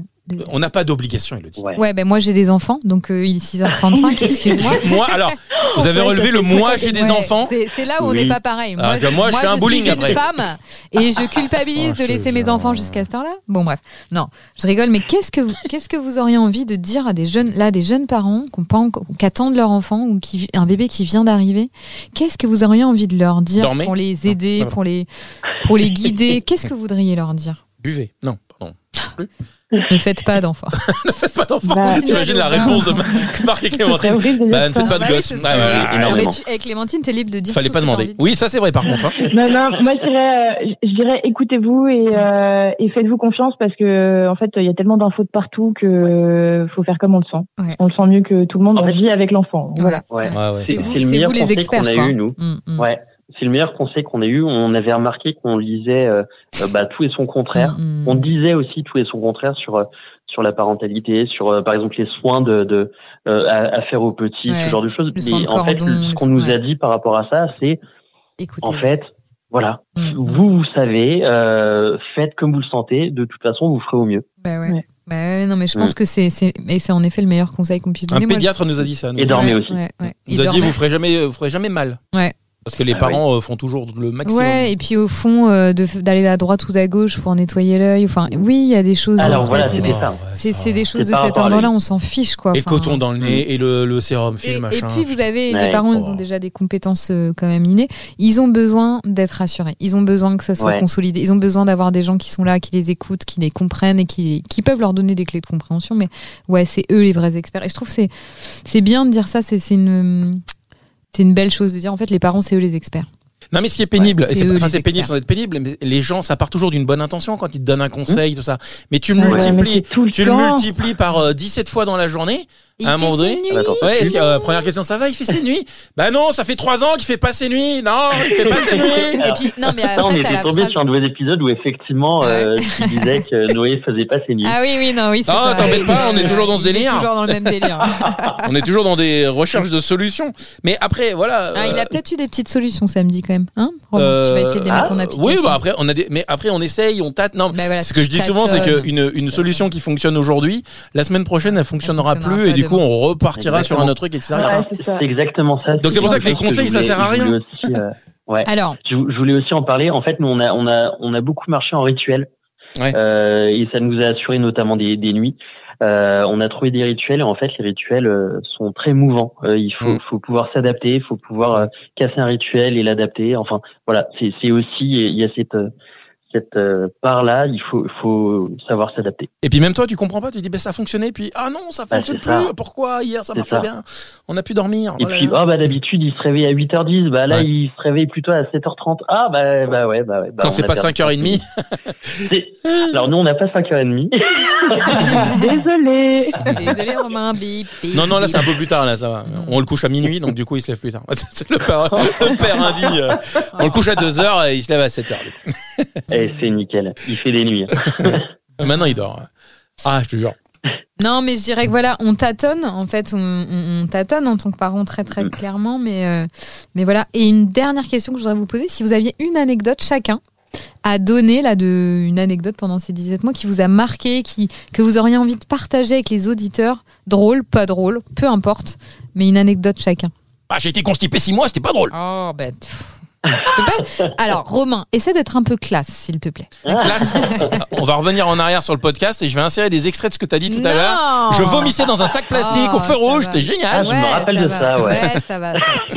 On n'a pas d'obligation, Elodie. Ouais, ben moi j'ai des enfants, donc il est 6h35, excuse-moi. Moi, alors, vous avez relevé le moi j'ai des enfants. C'est là où on n'est pas pareil. Moi, je fais un bowling après. Je suis une femme et je culpabilise de laisser mes enfants jusqu'à cette heure-là. Bon bref, non, je rigole, mais qu'est-ce que vous auriez envie de dire à des jeunes parents qui attendent leur enfant, ou un bébé qui vient d'arriver? Qu'est-ce que vous auriez envie de leur dire pour les aider, pour les guider? Qu'est-ce que vous voudriez leur dire? Buvez. Non, pardon. Ne faites pas d'enfants. Ne faites pas d'enfants. T'imagines la réponse de Marc et Clémentine? Ne faites pas de gosses. Avec Clémentine, t'es libre de dire. Fallait pas demander. Oui, ça c'est vrai par contre. Non, moi je dirais écoutez-vous et faites-vous confiance, parce que en fait il y a tellement d'infos de partout que faut faire comme on le sent. Ouais. On le sent mieux que tout le monde. On vit avec l'enfant. Voilà. C'est le meilleur conseil qu'on a eu, nous. Ouais. C'est le meilleur conseil qu'on a eu. On avait remarqué qu'on lisait tout et son contraire. On disait aussi tout et son contraire sur la parentalité, sur par exemple les soins à faire aux petits, ce genre de choses. Mais en fait, ce qu'on nous a dit par rapport à ça, c'est en fait, voilà, vous savez, faites comme vous le sentez. De toute façon, vous ferez au mieux. Non, mais je pense que c'est en effet le meilleur conseil qu'on puisse donner. Un pédiatre nous a dit ça. Et dormez aussi. Il nous a dit vous ferez jamais mal. Ouais. Parce que les parents font toujours le maximum. Ouais, et puis au fond, d'aller à droite ou à gauche pour nettoyer l'œil. Enfin, oui, il y a des choses. Alors voilà, c'est des choses de cet ordre-là, on s'en fiche, quoi. Et le coton dans le nez, et le sérum, machin. Et puis vous avez, les parents, ils ont déjà des compétences quand même innées. Ils ont besoin d'être rassurés. Ils ont besoin que ça soit consolidé. Ils ont besoin d'avoir des gens qui sont là, qui les écoutent, qui les comprennent et qui peuvent leur donner des clés de compréhension. Mais ouais, c'est eux les vrais experts. Et je trouve que c'est bien de dire ça. C'est une belle chose de dire, en fait, les parents, c'est eux les experts. Non, mais ce qui est pénible, Ouais, c'est pénible sans être pénible, mais les gens, ça part toujours d'une bonne intention quand ils te donnent un conseil, tout ça. Mais tu le multiplies par 17 fois dans la journée. À un moment donné. Première question, ça va, il fait ses nuits? Bah non, ça fait 3 ans qu'il fait pas ses nuits. Non, il fait pas ses nuits. Et puis, non, mais après, on était tombé sur un nouvel épisode où effectivement, tu disais que Noé faisait pas ses nuits. Ah oui, c'est ça. Non, t'embête pas, on est toujours dans ce délire. On est toujours dans le même délire. On est toujours dans des recherches de solutions. Mais après, voilà. Il a peut-être eu des petites solutions samedi quand même, hein, Romain, tu vas essayer de les mettre en application. Oui, bah après on essaye, on tâte. Non, ce que je dis souvent, c'est qu'une solution qui fonctionne aujourd'hui, la semaine prochaine, elle fonctionnera plus, et du coup, on repartira sur un autre truc, etc. C'est exactement ça. Donc c'est pour ça que les conseils, ça sert à rien. Ouais. Alors, je voulais aussi en parler. En fait, nous, on a beaucoup marché en rituel, et ça nous a assuré notamment des nuits. On a trouvé des rituels, et en fait, les rituels sont très mouvants. Il faut pouvoir s'adapter, il faut pouvoir casser un rituel et l'adapter. Enfin, voilà, c'est aussi, il y a cette part-là, il faut savoir s'adapter. Et puis même toi, tu comprends pas, tu dis ça a fonctionné, puis non, ça fonctionne plus. Pourquoi hier ça marchait bien? On a pu dormir. Et puis d'habitude il se réveille à 8h10, là il se réveille plutôt à 7h30. Ouais. Quand c'est pas 5h30. Alors nous on n'a pas 5h30. Désolé Romain, bip. Non, là c'est un peu plus tard, là ça va. On le couche à minuit, donc du coup il se lève plus tard. C'est le père indigne. On le couche à 2h et il se lève à 7h. C'est nickel, il fait des nuits. Maintenant il dort. Je te jure. Non, mais je dirais que voilà, on tâtonne. En fait, on tâtonne en tant que parent très très clairement, mais voilà. Et une dernière question que je voudrais vous poser, si vous aviez une anecdote chacun à donner une anecdote pendant ces 17 mois qui vous a marqué, que vous auriez envie de partager avec les auditeurs, drôle, pas drôle, peu importe, mais une anecdote chacun. J'ai été constipé 6 mois, c'était pas drôle. Oh Alors, Romain, essaie d'être un peu classe, s'il te plaît. Classe. On va revenir en arrière sur le podcast et je vais insérer des extraits de ce que tu as dit tout à l'heure. Je vomissais dans un sac plastique au feu rouge, c'était génial. Je me rappelle de ça, ouais. Ouais, ça va.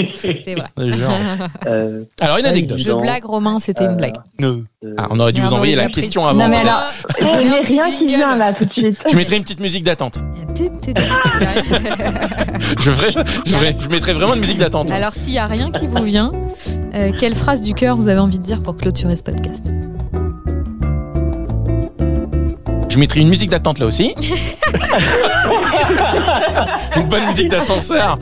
C'est vrai. Alors, une anecdote. Je blague, Romain, c'était une blague. On aurait dû vous envoyer la question avant. Non, mais alors, je n'ai rien qui vient là tout de suite. Je mettrai une petite musique d'attente. Je mettrai vraiment une musique d'attente. Alors, s'il n'y a rien qui vous vient, quelle phrase du cœur vous avez envie de dire pour clôturer ce podcast? Je mettrai une musique d'attente là aussi. Une bonne musique d'ascenseur.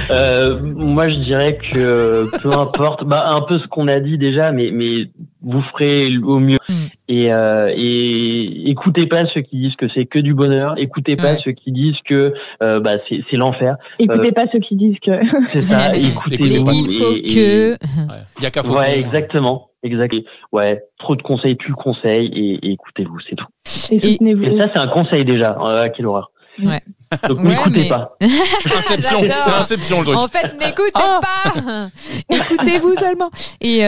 Moi, je dirais que peu importe, un peu ce qu'on a dit déjà, mais vous ferez au mieux. Et écoutez pas ceux qui disent que c'est que du bonheur. Écoutez pas ceux qui disent que c'est l'enfer. Écoutez pas ceux qui disent que. C'est ça. Écoutez-vous. Il faut que. Il y a qu'à faut. Ouais, exactement. Ouais, trop de conseils, tu le conseilles et écoutez-vous, c'est tout. Et soutenez-vous. Et ça, c'est un conseil déjà. Quelle horreur. Ouais. Donc n'écoutez pas. Inception, c'est Inception le truc. En fait, n'écoutez pas. Écoutez-vous seulement. Et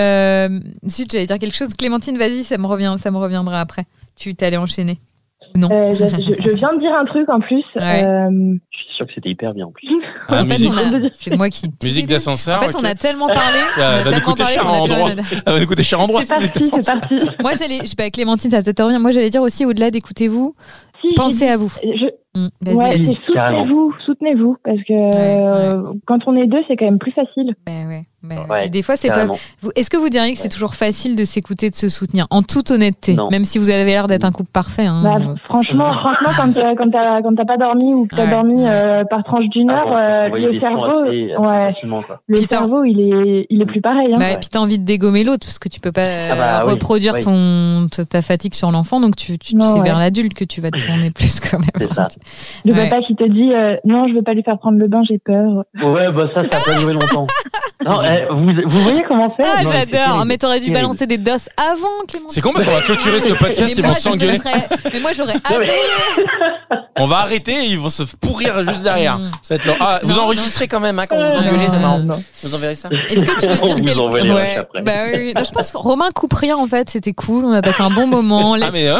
zut, j'allais dire quelque chose. Clémentine, vas-y, ça me reviendra après. Tu t'allais enchaîner. Non. Je viens de dire un truc en plus. Je suis sûr que c'était hyper bien en plus. En fait, c'est moi qui. Musique d'ascenseur. En fait, on a tellement parlé. Ça va nous coûter cher en endroit. Ça va nous coûter cher en endroit. C'est parti. Moi, Clémentine, ça va peut-être revenir. Moi, j'allais dire aussi, au-delà d'écoutez-vous, pensez à vous. Vas-y. Soutenez-vous, parce que quand on est deux, c'est quand même plus facile. Et des fois, c'est carrément. Pas. Est-ce que vous diriez que c'est toujours facile de s'écouter, de se soutenir, en toute honnêteté, même si vous avez l'air d'être un couple parfait. Franchement, quand t'as pas dormi ou que t'as dormi par tranche d'1 heure, le cerveau, il est plus pareil. Et puis t'as envie de dégommer l'autre parce que tu peux pas reproduire ta fatigue sur l'enfant, donc tu sais vers l'adulte que tu vas te tourner plus quand même. C'est ça. Le papa qui te dit non, je veux pas lui faire prendre le bain, j'ai peur. Ouais, ça a pas duré longtemps. Non, vous voyez comment c'est? J'adore. Mais t'aurais dû balancer des doses avant, Clément. C'est con parce qu'on va clôturer ce podcast, ils vont s'engueuler. Mais moi j'aurais adoré. On va arrêter et ils vont se pourrir juste derrière. Ça va être long. Vous enregistrez quand même quand vous engueulez, c'est marrant. Vous enverrez ça? Est-ce que tu veux dire oui. Je pense que Romain coupe rien en fait, c'était cool, on a passé un bon moment. On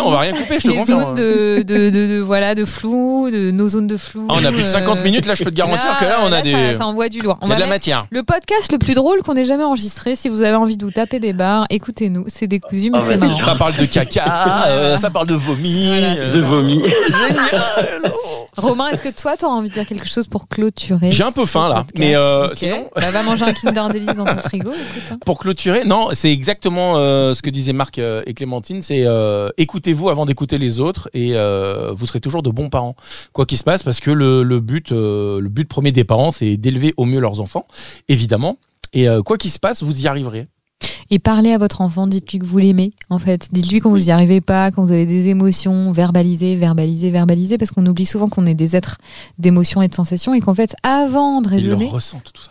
va rien couper, je te confirme. Les zones de flou, nos zones de flou. On a plus de 50 minutes, là je peux te garantir que là on a ça envoie du lourd. On a de la matière. Le podcast le plus drôle qu'on ait jamais enregistré. Si vous avez envie de vous taper des barres, écoutez-nous. C'est décousu, mais c'est marrant. Ça parle de caca, ça parle de vomi. Voilà, De vomi. Génial. Romain, est-ce que toi, t'auras envie de dire quelque chose pour clôturer? J'ai un peu faim là, podcast? mais Ok. sinon, Va manger un Kinder Delice dans ton frigo. Écoute, hein. pour clôturer, non, c'est exactement ce que disaient Marc et Clémentine, c'est écoutez-vous avant d'écouter les autres et vous serez toujours de bons parents, quoi qu'il se passe, parce que le but premier des parents, c'est d'élever au mieux leurs enfants, évidemment, et quoi qu'il se passe, vous y arriverez. Et parlez à votre enfant, dites-lui que vous l'aimez, en fait. Dites-lui quand vous n'y arrivez pas, quand vous avez des émotions, verbalisez, parce qu'on oublie souvent qu'on est des êtres d'émotions et de sensations, et qu'en fait, avant de raisonner,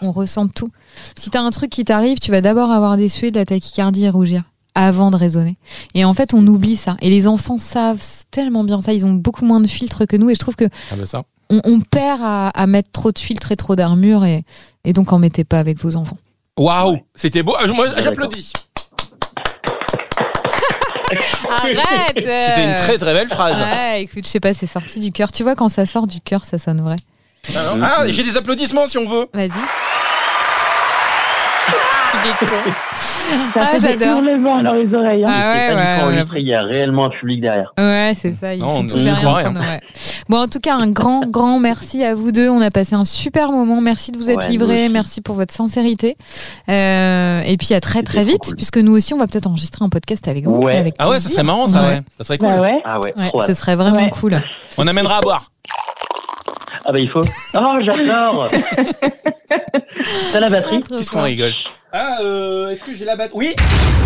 on ressent tout. Si t'as un truc qui t'arrive, tu vas d'abord avoir des suées, de la tachycardie et rougir, avant de raisonner. Et en fait, on oublie ça. Et les enfants savent tellement bien ça, ils ont beaucoup moins de filtres que nous, et je trouve que ça. On perd à mettre trop de filtres et trop d'armure, et donc en mettez pas avec vos enfants. Waouh, c'était beau. Moi, j'applaudis. Arrête. C'était une très très belle phrase. Ouais, écoute, je sais pas, c'est sorti du cœur. Tu vois, quand ça sort du cœur, ça sonne vrai. J'ai des applaudissements si on veut. Vas-y. Ça fait des hurlements dans les oreilles. Hein. Ah C'est pas du tout enregistré, il y a réellement un public derrière. Ouais, c'est ça. Ils sont tous on y derrière. croit rien. Ouais. Bon, en tout cas, un grand merci à vous deux. On a passé un super moment. Merci de vous être livrés. Merci pour votre sincérité. Et puis à très très vite, puisque nous aussi, on va peut-être enregistrer un podcast avec vous. Ouais. Avec Ah ouais, ça serait marrant ça. Ouais. Ça serait cool. Bah ouais. Ah ouais, Ouais, trop ce hâte. serait vraiment cool. On amènera à boire. Ah bah il faut. Oh, j'adore. T'as la batterie? Qu'est-ce qu'on rigole? Est-ce que j'ai la batterie? Oui.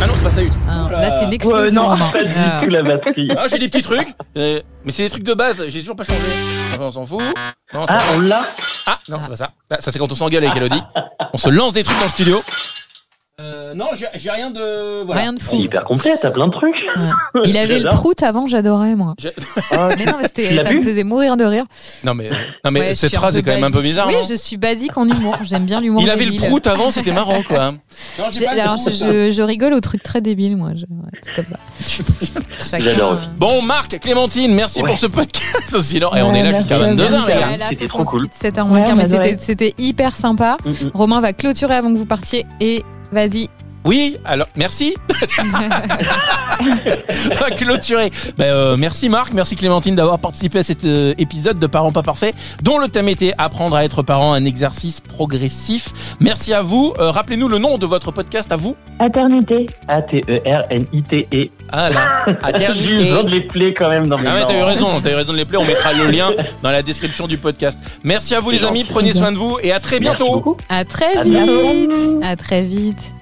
Ah non, c'est pas ça du tout. Ah, là, c'est une explosion. Ouais, non, Romain. pas du tout la batterie. Ah, j'ai des petits trucs. Mais c'est des trucs de base. J'ai toujours pas changé. Enfin, on s'en fout. Non, Ah, on l'a? Ah non, c'est pas ça. Ah, ça c'est quand on s'engueule avec Elodie. On se lance des trucs dans le studio. Non, j'ai rien de. Voilà. Rien de fou. Hyper complet, t'as plein de trucs. Ouais. Il avait le J'adore. prout avant, j'adorais moi. Mais non, mais Tu l'as ça vu me faisait mourir de rire. Non mais Ouais, je cette suis phrase un est quand même un peu basique. bizarre. Oui, non je suis basique en humour. J'aime bien l'humour. Il avait le débile. prout avant, c'était marrant quoi. Non, Alors, je rigole aux trucs très débiles, moi. Ouais, c'est comme ça. Chacun, J'adore. Bon, Marc, Clémentine, merci pour ce podcast aussi. Et on est là jusqu'à 22h, les gars. Ouais, là, C'était faut qu'on trop cool. se quitte 7h moins quart, mais ouais. c'était hyper sympa. Romain va clôturer avant que vous partiez et vas-y. Oui, alors merci. On va clôturer. Merci Marc, merci Clémentine d'avoir participé à cet épisode de Parents pas parfaits, dont le thème était apprendre à être parent, un exercice progressif. Merci à vous. Rappelez-nous le nom de votre podcast à vous. Aternité. A-T-E-R-N-I-T-E. Ah là, J'ai besoin de les play quand même dans mes Ah ouais, dents. t'as eu raison de les play. On mettra le lien dans la description du podcast. Merci à vous les amis, prenez soin de vous et à très bientôt. Merci beaucoup. À très À vite. bientôt. À très vite.